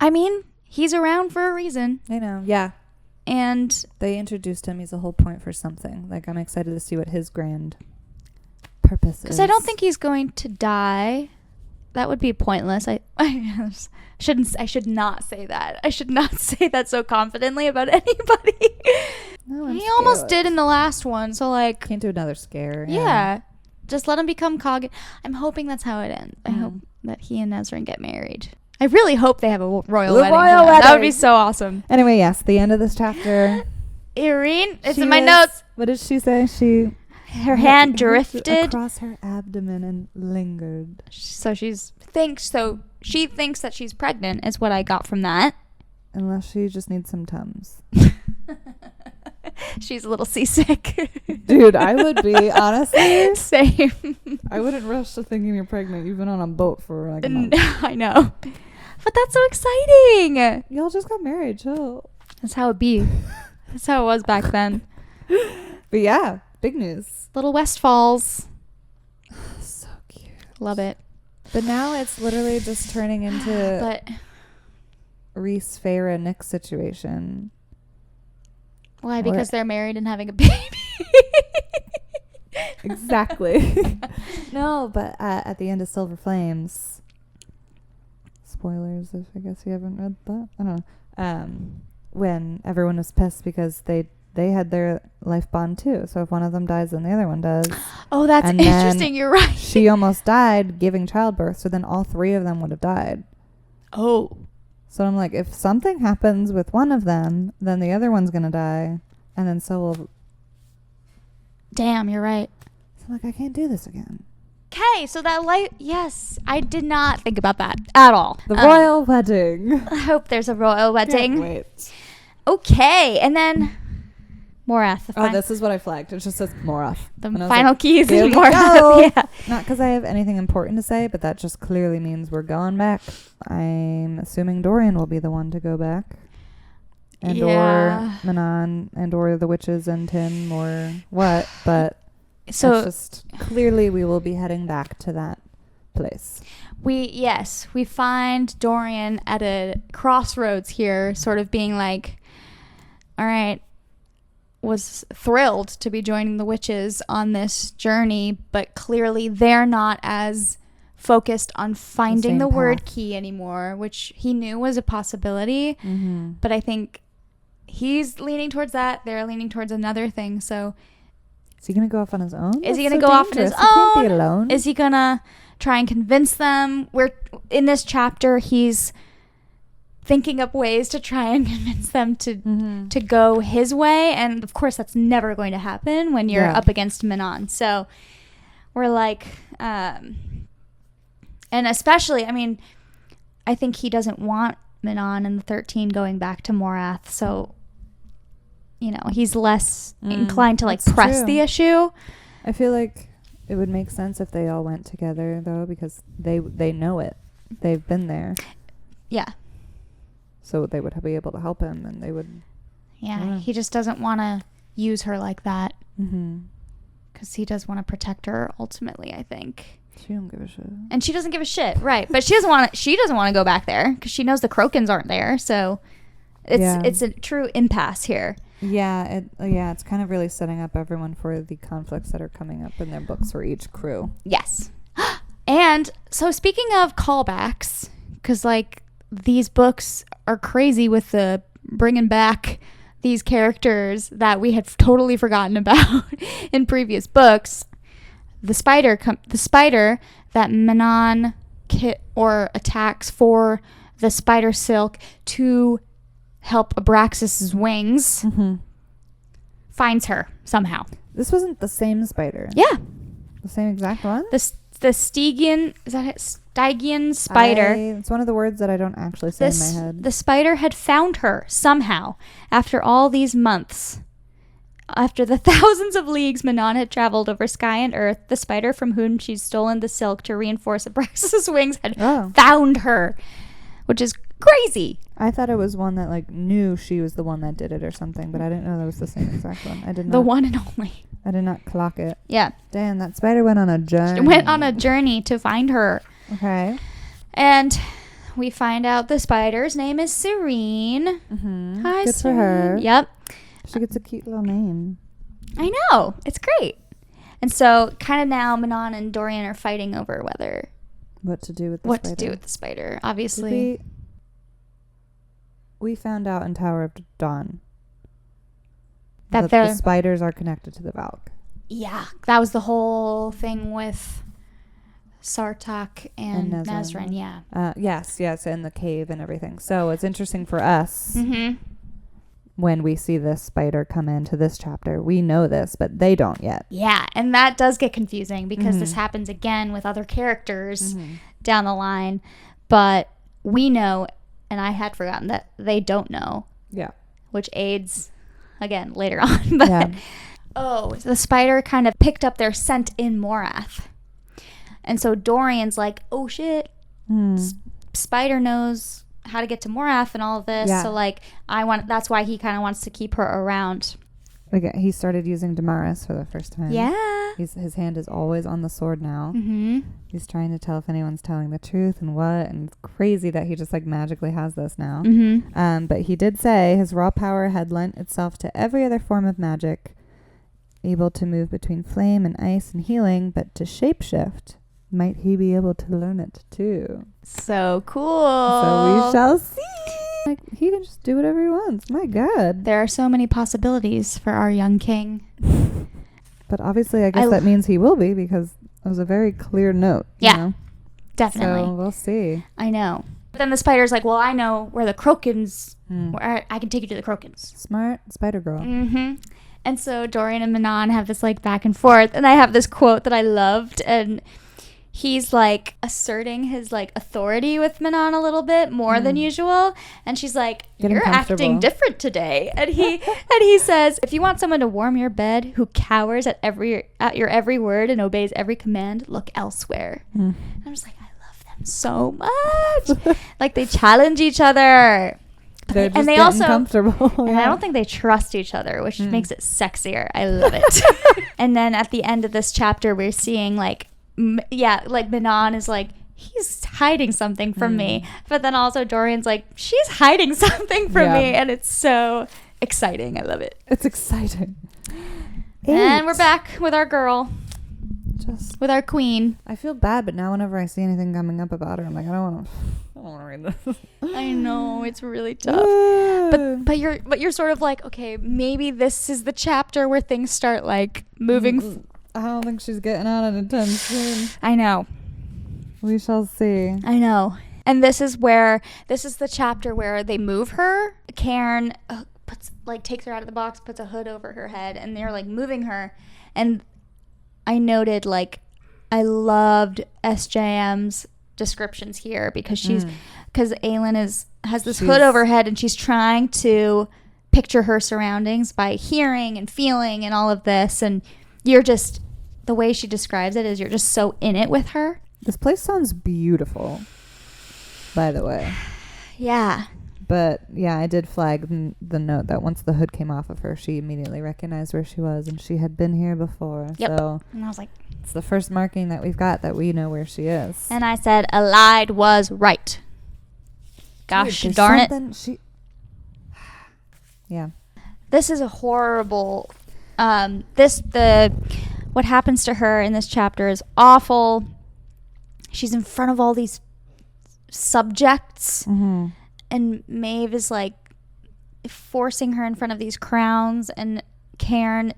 I mean, he's around for a reason. I know. Yeah. And they introduced him. He's a whole point for something. Like, I'm excited to see what his grand purpose is. Because I don't think he's going to die. That would be pointless. I should not say that. I should not say that so confidently about anybody. No, he almost did in the last one. So like, can't do another scare. Yeah. Just let him become I'm hoping that's how it ends. I hope that he and Ezran get married. I really hope they have a royal wedding. That would be so awesome. Anyway, yes, the end of this chapter. Irene, it's in my notes. What did she say? Her hand drifted across her abdomen and lingered. So she thinks that she's pregnant is what I got from that. Unless she just needs some Tums. She's a little seasick. Dude, I would be, honestly. Same. I wouldn't rush to thinking you're pregnant. You've been on a boat for like a month. I know. But that's so exciting. Y'all just got married. Chill. That's how it be. That's how it was back then. But yeah, big news. Little Westfalls. So cute. Love it. But now it's literally just turning into Reese, Farrah, Nick situation. Why? Because they're married and having a baby. Exactly. No, but at the end of Silver Flames, spoilers if I guess you haven't read that. I don't know. When everyone was pissed because they had their life bond too. So if one of them dies, then the other one does. Oh, that's interesting. You're right. She almost died giving childbirth, so then all three of them would have died. Oh. So I'm like, if something happens with one of them, then the other one's gonna die, and then so will. Damn, you're right. So I'm like, I can't do this again. Okay, so that yes, I did not think about that at all. The royal wedding. I hope there's a royal wedding. Can't wait. Okay, and then Morath. This is what I flagged. It just says Morath. The final keys is Morath. Yeah. Not because I have anything important to say, but that just clearly means we're going back. I'm assuming Dorian will be the one to go back. And or Manon and or the witches and Tim or what, but so just clearly we will be heading back to that place. We find Dorian at a crossroads here, sort of being like, all right, was thrilled to be joining the witches on this journey, but clearly they're not as focused on finding the word key anymore, which he knew was a possibility. Mm-hmm. But I think he's leaning towards that. They're leaning towards another thing. So is he going to go off on his own? Is he going to go off on his own? He can't be alone. Is he going to try and convince them? In this chapter, he's thinking up ways to try and convince them to go his way. And of course, that's never going to happen when you're up against Manon. So we're like, and especially, I mean, I think he doesn't want Manon and the 13 going back to Morath. So, you know, he's less inclined to like press the issue. I feel like it would make sense if they all went together though, because they know it. They've been there. Yeah. So they would be able to help him, and they would. Yeah, he just doesn't want to use her like that. Because he does want to protect her ultimately, I think. She don't give a shit. And she doesn't give a shit, right? But she doesn't want to go back there because she knows the Krokans aren't there. So it's a true impasse here. Yeah, it's kind of really setting up everyone for the conflicts that are coming up in their books for each crew. Yes. And so speaking of callbacks, because like these books are crazy with the bringing back these characters that we had totally forgotten about in previous books. The spider that Manon attacks for the spider silk to help Abraxas's wings finds her somehow. This wasn't the same spider. Yeah. The same exact one? The Stygian, is that it? Stygian spider. It's one of the words that I don't actually say in my head. The spider had found her somehow after all these months. After the thousands of leagues Manon had traveled over sky and earth, the spider from whom she'd stolen the silk to reinforce Abraxas's wings had found her, which is crazy. I thought it was one that like knew she was the one that did it or something, but I didn't know that was the same exact one. I did not. The one and only. I did not clock it. Yeah. Damn, that spider went on a journey. She went on a journey to find her. Okay. And we find out the spider's name is Serene. Hi, Good Serene. for her. Yep. She gets a cute little name. I know. It's great. And so kind of now Manon and Dorian are fighting over what to do with the spider. Obviously. We found out in Tower of Dawn that the spiders are connected to the Valk. Yeah. That was the whole thing with Sartak and Nazrin. Yeah. Yes, in the cave and everything. So it's interesting for us when we see this spider come into this chapter. We know this, but they don't yet. Yeah, and that does get confusing because this happens again with other characters down the line. But we know, and I had forgotten that they don't know. Yeah. Which aids, again, later on. But the spider kind of picked up their scent in Morath. And so Dorian's like, oh shit, Spider knows how to get to Morath and all of this. Yeah. So like, that's why he kind of wants to keep her around. Okay, he started using Damaris for the first time. Yeah. His hand is always on the sword now. Mm-hmm. He's trying to tell if anyone's telling the truth and what. And it's crazy that he just like magically has this now. Mm-hmm. But he did say his raw power had lent itself to every other form of magic, able to move between flame and ice and healing, but to shapeshift. Might he be able to learn it too? So cool. So we shall see. Like, he can just do whatever he wants. My God. There are so many possibilities for our young king. But obviously, I guess that means he will be, because it was a very clear note. Yeah, you know? Definitely. So we'll see. I know. But then the spider's like, well, I know where the Crokins, where I can take you to the Crokins. Smart spider girl. Mm-hmm. And so Dorian and Manon have this like back and forth. And I have this quote that I loved. And he's like asserting his like authority with Manon a little bit more than usual, and she's like, "You're acting different today." And he says, "If you want someone to warm your bed who cowers at your every word and obeys every command, look elsewhere." And I was like, I love them so much. Like they challenge each other. They're just they also comfortable. And I don't think they trust each other, which makes it sexier. I love it. And then at the end of this chapter, we're seeing like Manon is like, he's hiding something from me. But then also Dorian's like, she's hiding something from me. And it's so exciting. I love it. It's exciting. And we're back with our girl. With our queen. I feel bad, but now whenever I see anything coming up about her, I'm like, I don't want to read this. I know, it's really tough. but you're sort of like, okay, maybe this is the chapter where things start like moving. I don't think she's getting out anytime soon. I know. We shall see. I know. And this is the chapter where they move her. Cairn takes her out of the box, puts a hood over her head, and they're like moving her. And I noted like I loved SJM's descriptions here because Aelin has this hood over her head, and she's trying to picture her surroundings by hearing and feeling and all of this, and you're just, the way she describes it is you're just so in it with her. This place sounds beautiful, by the way. Yeah. But yeah, I did flag the note that once the hood came off of her, she immediately recognized where she was, and she had been here before. Yep. So and I was like, it's the first marking that we've got that we know where she is. And I said, Allied was right. Gosh darn it. Yeah. This is a horrible. What happens to her in this chapter is awful. She's in front of all these subjects, and Maeve is like forcing her in front of these crowns, and Cairn,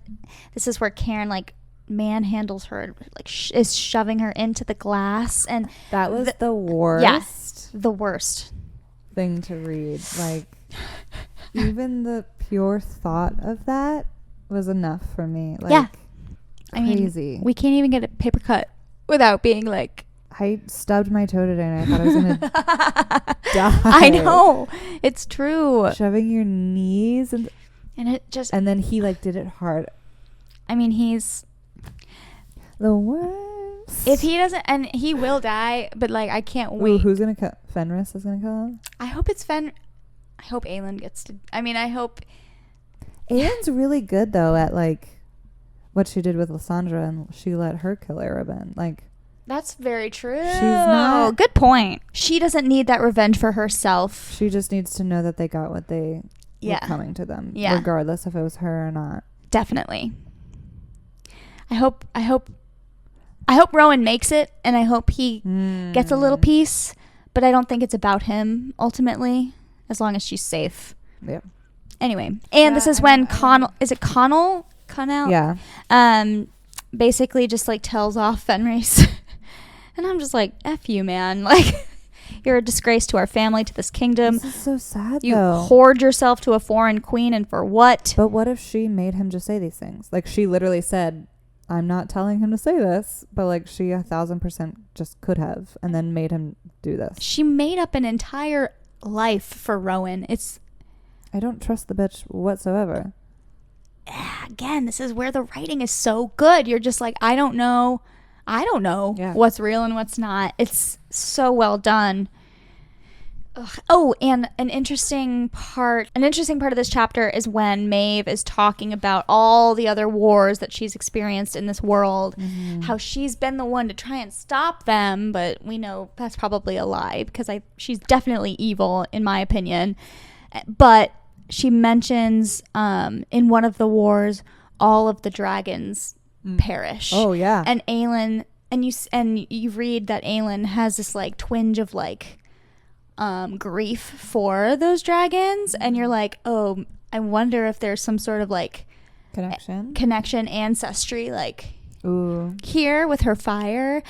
this is where Cairn like manhandles her, like is shoving her into the glass, and that was the worst. Yes, the worst thing to read. Like even the pure thought of that was enough for me. Like, yeah, crazy. I mean, we can't even get a paper cut without being like. I stubbed my toe today and I thought I was going to die. I know. It's true. Shoving your knees. And it just... And then he, like, did it hard. I mean, he's... the worst. If he doesn't... And he will die, but, like, I can't wait. Ooh, who's going to kill... Fenris is going to kill him? I hope it's I hope Aelin gets to... I mean, I hope... Aelin's really good, though, at, like, what she did with Lysandra, and she let her kill Erebin. Like... That's very true. She's not... Good point. She doesn't need that revenge for herself. She just needs to know that they got what they were coming to them. Yeah. Regardless if it was her or not. Definitely. I hope Rowan makes it, and I hope he gets a little piece, but I don't think it's about him, ultimately, as long as she's safe. Yeah. Anyway. And this is when Connell... Is it Connell? Connell? Yeah. Basically just, like, tells off Fenris. And I'm just like, F you, man. Like, you're a disgrace to our family, to this kingdom. This is so sad, you though. hoard yourself to a foreign queen, and for what? But what if she made him just say these things? Like, she literally said, I'm not telling him to say this, but like she 1,000% just could have, and then made him do this. She made up an entire life for Rowan. I don't trust the bitch whatsoever. Again, this is where the writing is so good. You're just like, I don't know what's real and what's not. It's so well done. Ugh. Oh, and an interesting part of this chapter is when Maeve is talking about all the other wars that she's experienced in this world, how she's been the one to try and stop them, but we know that's probably a lie because she's definitely evil in my opinion. But she mentions in one of the wars all of the dragons perish. Oh yeah. And Aelin, and you read that Aelin has this like twinge of like grief for those dragons, and you're like, oh, I wonder if there's some sort of like connection ancestry like here with her fire,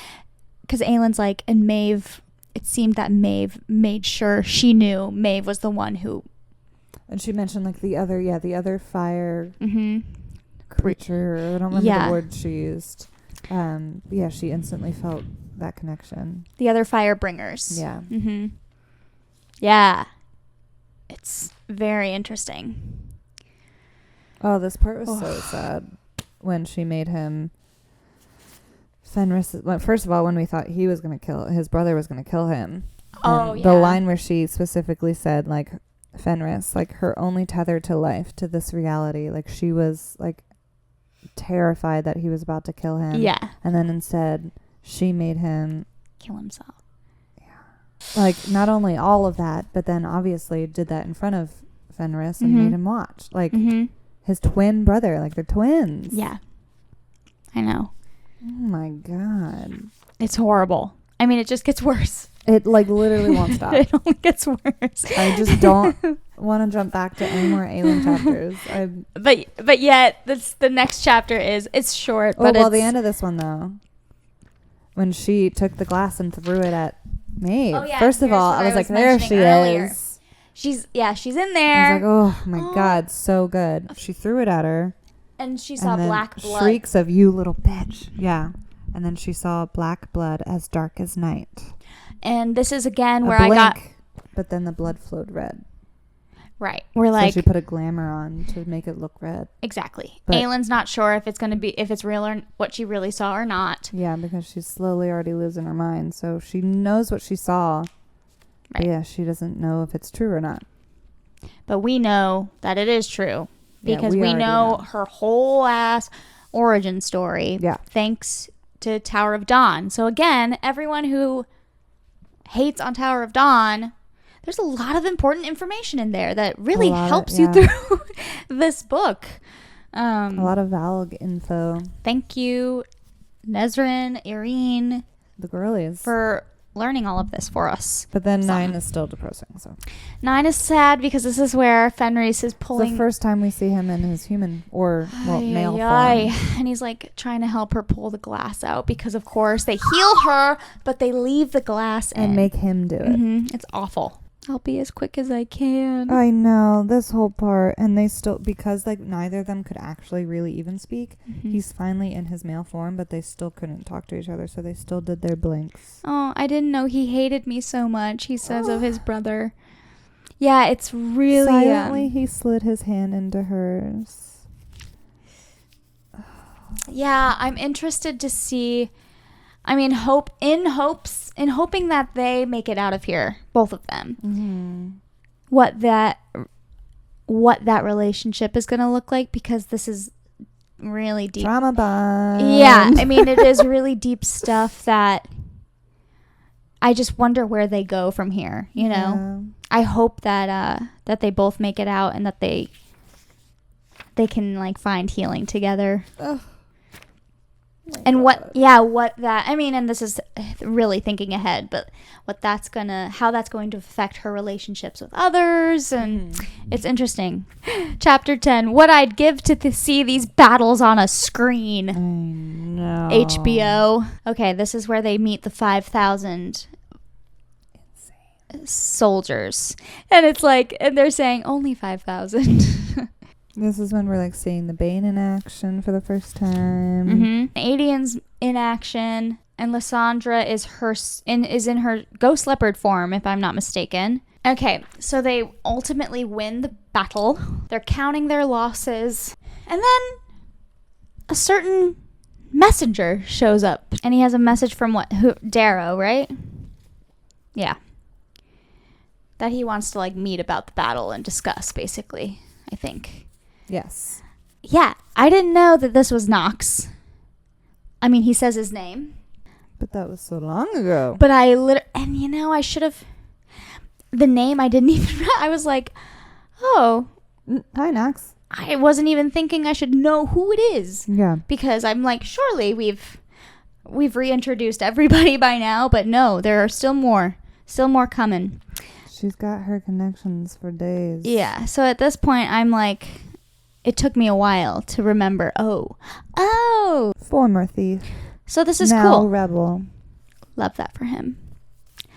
because Aelin's like, and Maeve, it seemed that Maeve made sure she knew Maeve was the one who, and she mentioned like the other fire creature, I don't remember the word she used. She instantly felt that connection, the other fire bringers. Yeah, it's very interesting. Oh, this part was so sad when she made him Fenris. Well, first of all, when we thought he was going to kill his brother, was going to kill him. The line where she specifically said, like, Fenris, like her only tether to life, to this reality. Like she was like terrified that he was about to kill him. Yeah. And then instead, she made him kill himself. Like, not only all of that, but then obviously did that in front of Fenris and made him watch. Like, his twin brother. Like, they're twins. Yeah. I know. Oh, my God. It's horrible. I mean, it just gets worse. It, like, literally won't stop. It only gets worse. I just don't want to jump back to any more alien chapters. But yet, the next chapter it's short. But the end of this one, though, when she took the glass and threw it at Maeve. Oh, yeah. First of all, I was like, there she is. She's in there. I was like, oh my God, so good. She threw it at her. And she saw black blood. Shrieks of, you little bitch. Yeah. And then she saw black blood as dark as night. And this is again where I got... But then the blood flowed red. Right. We're like... So she put a glamour on to make it look red. Exactly. Aylin's not sure if it's real or what she really saw or not. Yeah, because she's slowly already losing her mind. So she knows what she saw. Right. But yeah, she doesn't know if it's true or not. But we know that it is true. Because we know her whole ass origin story. Yeah. Thanks to Tower of Dawn. So again, everyone who hates on Tower of Dawn... There's a lot of important information in there that really helps you through this book. A lot of Valg info. Thank you, Nezrin, Irene, the girlies, for learning all of this for us. But then 9 is still depressing. So 9 is sad because this is where Fenris is pulling. It's the first time we see him in his human male form, and he's like trying to help her pull the glass out because, of course, they heal her, but they leave the glass and make him do it. It's awful. I'll be as quick as I can. I know, this whole part. And they still, because like neither of them could actually really even speak, he's finally in his male form, but they still couldn't talk to each other, so they still did their blinks. Oh, I didn't know he hated me so much, he says of his brother. Yeah, it's really... Silently, he slid his hand into hers. Yeah, I'm interested to see... I mean, hoping that they make it out of here, both of them. What that relationship is going to look like, because this is really deep. Trauma bond. Yeah, I mean, it is really deep stuff that I just wonder where they go from here, you know? Yeah. I hope that that they both make it out and that they can like find healing together. Ugh. And and this is really thinking ahead, but how that's going to affect her relationships with others, and it's interesting. Chapter 10, what I'd give to see these battles on a screen. I No. HBO. Okay, this is where they meet the 5,000 soldiers. And it's like, and they're saying only 5,000. This is when we're like seeing the Bane in action for the first time. Adian's in action, and Lysandra is in her ghost leopard form, if I'm not mistaken. Okay, so they ultimately win the battle. They're counting their losses, and then a certain messenger shows up, and he has a message from Darrow, right? Yeah. That he wants to like meet about the battle and discuss, basically, I think. Yes. Yeah, I didn't know that this was Nox. I mean, he says his name. But that was so long ago. But and you know, I should have, the name I didn't even, I was like, oh. Hi, Nox. I wasn't even thinking I should know who it is. Yeah. Because I'm like, surely we've reintroduced everybody by now, but no, there are still more coming. She's got her connections for days. Yeah, so at this point, I'm like, it took me a while to remember, oh. Former thief. So this is now cool. Rebel. Love that for him.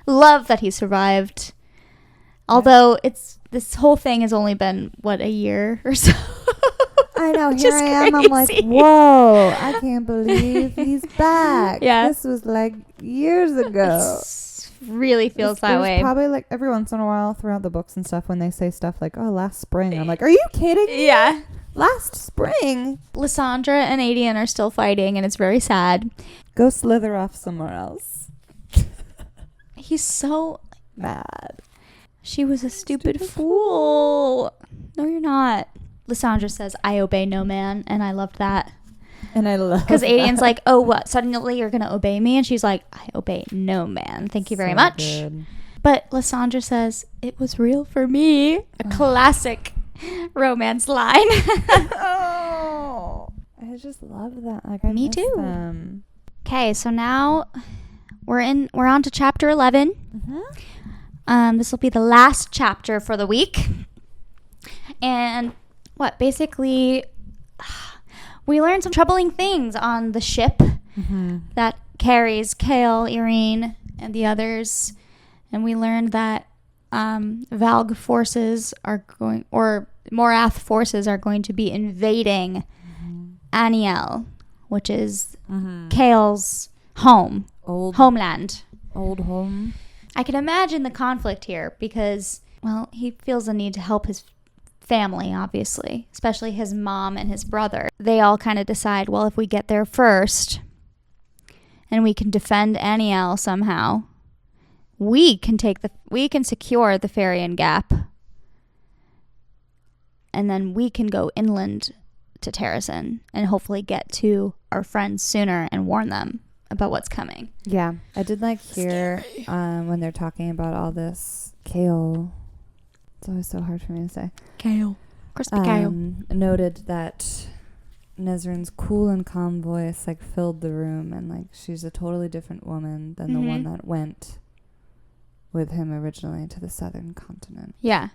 Love that he survived. Although this whole thing has only been, a year or so. I know, here I am. I'm like, whoa, I can't believe he's back. Yeah. This was like years ago. Really feels that way. Probably like every once in a while throughout the books and stuff when they say stuff like, oh, last spring. I'm like, are you kidding me? Yeah. Last spring. Lysandra and Adian are still fighting, and it's very sad. Go slither off somewhere else. He's so mad. She was a stupid fool. No, you're not. Lysandra says, I obey no man, and I loved that. And I love because Adian's like, oh, what? Suddenly you're going to obey me? And she's like, I obey no man. Thank you very much. Good. But Lysandra says, it was real for me. A classic romance line. Oh, I just love that. Like, me too. Okay, so now we're on to chapter 11. Mm-hmm. This will be the last chapter for the week. And basically, we learned some troubling things on the ship that carries Kale, Irene, and the others. And we learned that Valg forces are going, or Morath forces are going to be invading Aniel, which is Kale's homeland. Old home. I can imagine the conflict here because, he feels the need to help his family, obviously, especially his mom and his brother. They all kind of decide, well, if we get there first and we can defend Aniel somehow, we can secure the Farian Gap, and then we can go inland to Terrasen and hopefully get to our friends sooner and warn them about what's coming. Yeah, I did like hear when they're talking about all this, Kale. It's always so hard for me to say. Kale. Crispy Kale. Noted that Nezrin's cool and calm voice filled the room, and she's a totally different woman than the one that went with him originally to the southern continent. Yeah.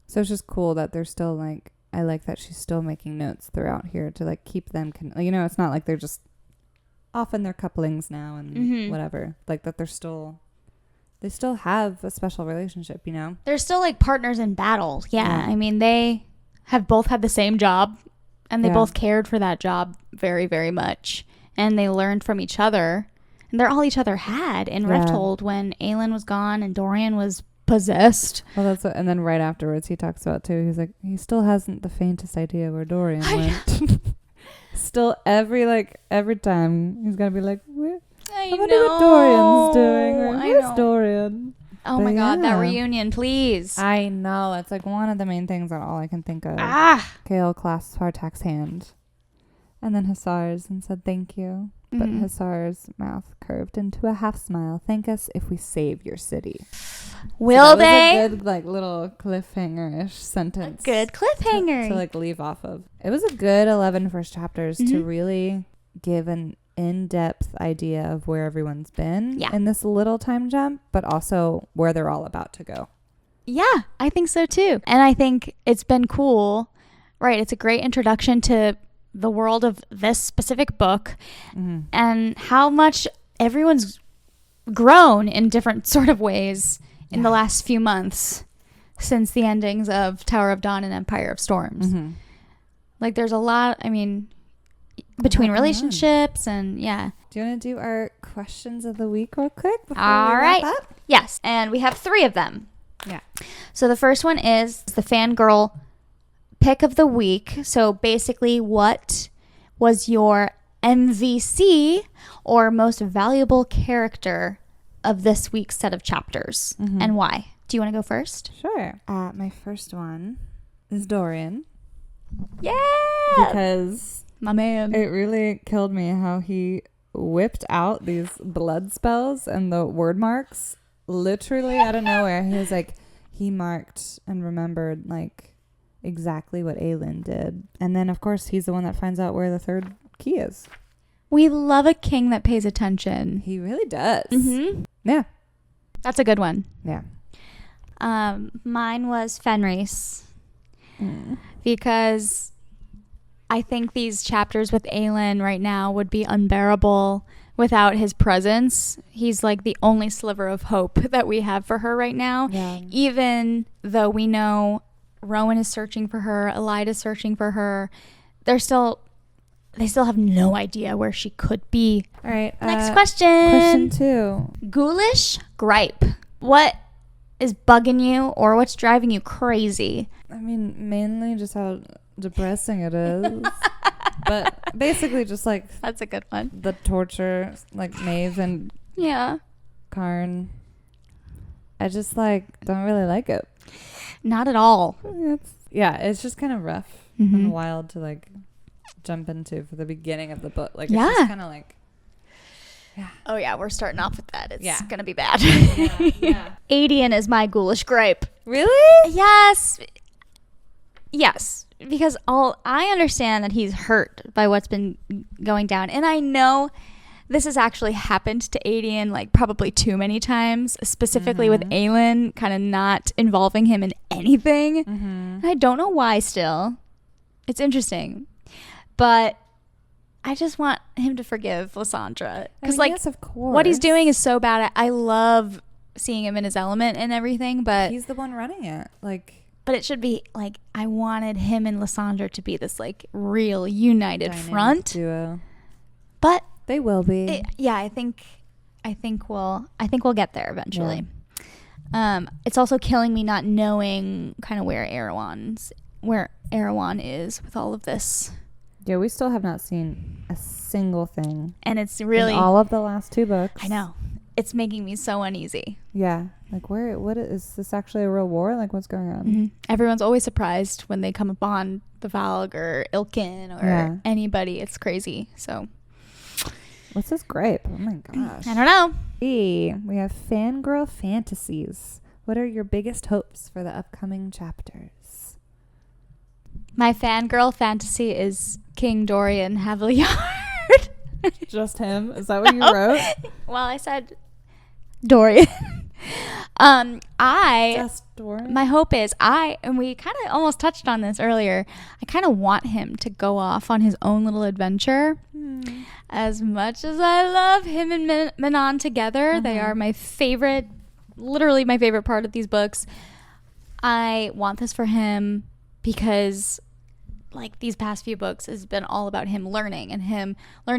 So it's just cool that they're still I like that she's still making notes throughout here to keep them it's not like they're just off in their couplings now and whatever. That they still have a special relationship, They're still partners in battle. Yeah. I mean, they have both had the same job, and they both cared for that job very, very much. And they learned from each other. And they're all each other had in Rifthold when Aelin was gone and Dorian was possessed. Well, that's what, and then right afterwards he talks about too. He's like, he still hasn't the faintest idea where Dorian went. Still every time he's gonna be like, I wonder what Dorian's doing. Where's Dorian? Oh my God, that reunion, please. I know. It's one of the main things that all I can think of. Kale clasped Hartak's hand. And then Hussar's and said thank you. But Hussar's mouth curved into a half smile. Thank us if we save your city. Will they? That was a good little cliffhanger-ish sentence. A good cliffhanger. To leave off of. It was a good 11 first chapters to really give an in-depth idea of where everyone's been in this little time jump, but also where they're all about to go. Yeah, I think so too. And I think it's been cool. Right, it's a great introduction to the world of this specific book and how much everyone's grown in different sort of ways in the last few months since the endings of Tower of Dawn and Empire of Storms. Like there's a lot, I mean, between relationships and Do you want to do our questions of the week real quick before all we right. wrap up? Yes, and we have 3 of them. Yeah. So the first one is the fangirl pick of the week. So basically, what was your MVC or most valuable character of this week's set of chapters and why? Do you want to go first? Sure. My first one is Dorian. Yeah. Because my man. it really killed me how he whipped out these blood spells and the word marks literally out of nowhere. He was like, he marked and remembered like exactly what Aelin did. And then, of course, he's the one that finds out where the 3rd key is. We love a king that pays attention. He really does. Yeah. That's a good one. Yeah. Mine was Fenris. Because I think these chapters with Aelin right now would be unbearable without his presence. He's like the only sliver of hope that we have for her right now. Yeah. Even though we know Rowan is searching for her, Elida's searching for her, they still have no idea where she could be. All right. Next question. Question 2. Ghoulish gripe. What is bugging you or what's driving you crazy? I mean, mainly just how depressing it is. But basically just like... That's a good one. The torture, like Maeve and Karn. I just like don't really like it. Not at all. It's just kind of rough and wild to like jump into for the beginning of the book. Like it's just kind of like... Yeah. Oh yeah, we're starting off with that. It's gonna be bad. Adian is my ghoulish gripe. Really? Yes, because I understand that he's hurt by what's been going down, and I know this has actually happened to Adian like probably too many times, specifically with Aelin kind of not involving him in anything. And I don't know why. Still, it's interesting, but I just want him to forgive Lysandra. Because, yes, of course. What he's doing is so bad. I love seeing him in his element and everything, but... He's the one running it. But it should be, like, I wanted him and Lysandra to be this, like, real united front. Duo. But... They will be. I think we'll get there eventually. Yeah. It's also killing me not knowing kind of where Erewhon is with all of this. Yeah, we still have not seen a single thing. And it's really... in all of the last 2 books. I know. It's making me so uneasy. Yeah. Like, what is this actually a real war? Like, what's going on? Everyone's always surprised when they come upon the Valg or Ilkin or anybody. It's crazy. So... What's this gripe? Oh, my gosh. I don't know. We have Fangirl Fantasies. What are your biggest hopes for the upcoming chapters? My fangirl fantasy is King Dorian Havillard. Just him? Is that what you wrote? Well, I said Dorian. Just Dorian? My hope is and we kind of almost touched on this earlier, I kind of want him to go off on his own little adventure. As much as I love him and Manon together, they are my favorite, literally my favorite part of these books. I want this for him because like these past few books has been all about him learning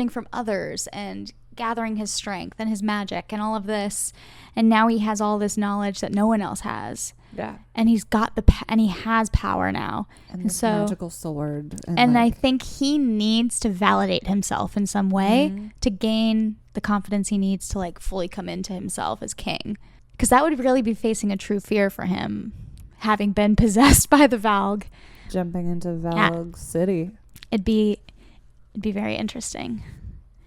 from others and gathering his strength and his magic and all of this. And now he has all this knowledge that no one else has. Yeah. And he's got and he has power now. And this magical sword. And I think he needs to validate himself in some way to gain the confidence he needs to like fully come into himself as king. Because that would really be facing a true fear for him, having been possessed by the Valg. Jumping into Valg City. It'd be very interesting.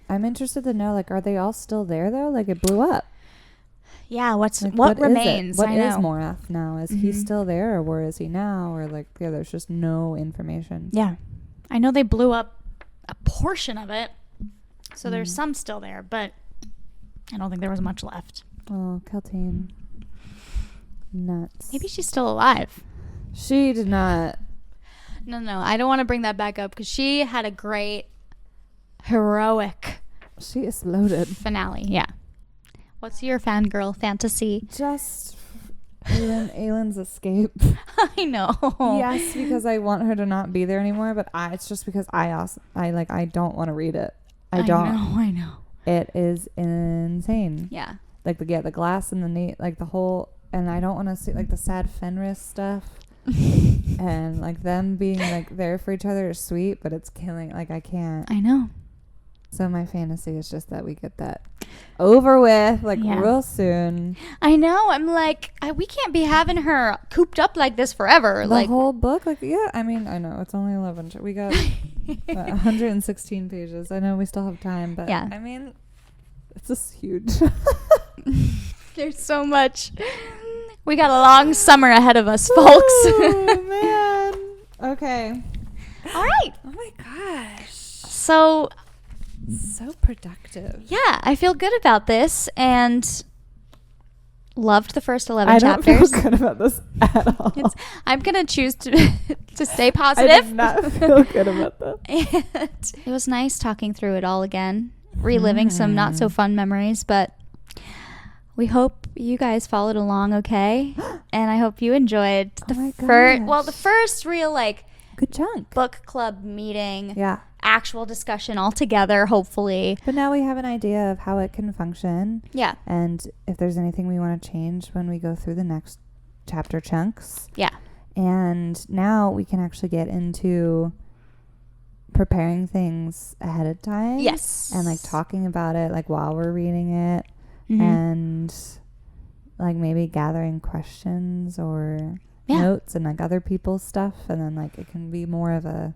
I'm interested to know, like, are they all still there though? Like, it blew up. Yeah, what remains? What is Morath now? Is he still there, or where is he now? Or like, there's just no information. Yeah, I know they blew up a portion of it, so there's some still there, but I don't think there was much left. Oh, Keltine. Nuts. Maybe she's still alive. She did not. No. I don't want to bring that back up because she had a great, heroic. She exploded. Finale. Yeah. What's your fangirl fantasy? Just Aylin's escape. I know. Yes, because I want her to not be there anymore. But it's just because I don't want to read it. I know. It is insane. Yeah. Like the glass and the whole, and I don't want to see like the sad Fenris stuff. And like them being like there for each other is sweet, but it's killing. Like I can't. I know. So my fantasy is just that we get that over with real soon. I know. I'm like, we can't be having her cooped up like this forever. The whole book, I mean, I know it's only 11. We got 116 pages. I know we still have time, but yeah. I mean, it's just huge. There's so much. We got a long summer ahead of us, folks. Oh, man. Okay. All right. Oh, my gosh. So productive. Yeah, I feel good about this and loved the first 11 chapters. I don't feel good about this at all. I'm going to choose to stay positive. I did not feel good about that. And it was nice talking through it all again, reliving some not so fun memories, but we hope you guys followed along okay. And I hope you enjoyed the first real good chunk book club meeting. Yeah. Actual discussion all together, hopefully. But now we have an idea of how it can function. Yeah. And if there's anything we want to change when we go through the next chapter chunks. Yeah. And now we can actually get into preparing things ahead of time. Yes. And talking about it while we're reading it. Mm-hmm. And maybe gathering questions or notes and other people's stuff. And then it can be more of a...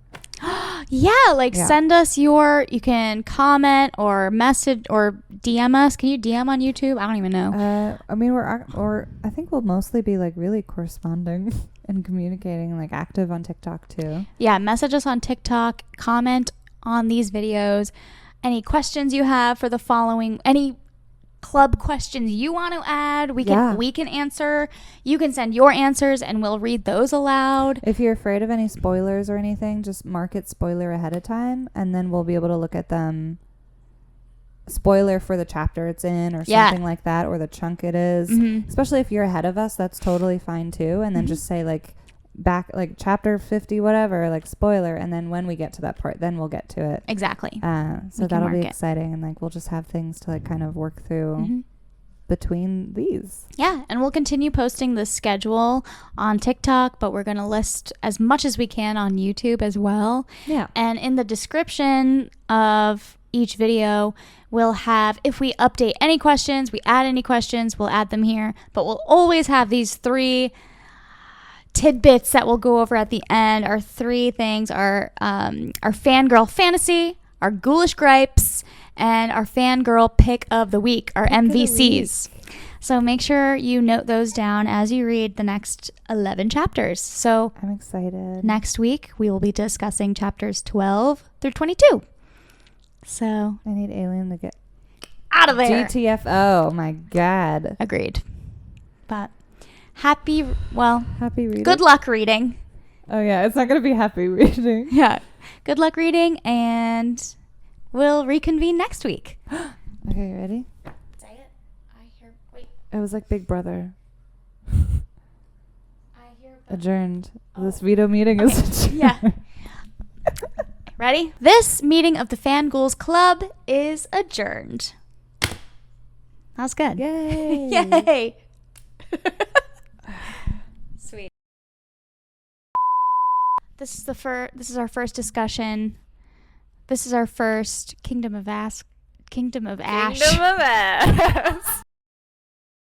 Send us you can comment or message or DM us. Can you DM on YouTube? I don't even know. I mean, I think we'll mostly be really corresponding and communicating, active on TikTok too. Yeah, message us on TikTok, comment on these videos. Any questions you have for the following, any club questions you want to add, we can answer. You can send your answers and we'll read those aloud. If you're afraid of any spoilers or anything, just mark it spoiler ahead of time and then we'll be able to look at them. Spoiler for the chapter it's in or something like that, or the chunk it is. Mm-hmm. Especially if you're ahead of us, that's totally fine too. And then just say back chapter 50 whatever, spoiler, and then when we get to that part then we'll get to it. Exactly. So that'll be exciting, and we'll just have things to kind of work through between these. Yeah, and we'll continue posting the schedule on TikTok, but we're going to list as much as we can on YouTube as well. Yeah. And in the description of each video, we'll have, if we update any questions, we add any questions, we'll add them here, but we'll always have these 3 tidbits that we'll go over at the end. Our 3 things are our fangirl fantasy, our ghoulish gripes, and our fangirl pick of the week, our MVCs. So make sure you note those down as you read the next 11 chapters. So I'm excited. Next week we will be discussing chapters 12 through 22. So I need Alien to get out of there. GTFO. My God. Agreed. But happy reading. Good luck reading. Oh, yeah. It's not going to be happy reading. Yeah. Good luck reading, and we'll reconvene next week. Okay, you ready? Say it. Wait. It was like Big Brother. I adjourned. Oh. This veto meeting is adjourned. Yeah. Ready? This meeting of the Fan Ghouls Club is adjourned. That was good. Yay. Yay. Sweet. This is our first discussion. This is our first Kingdom of Ash. Kingdom of Ash.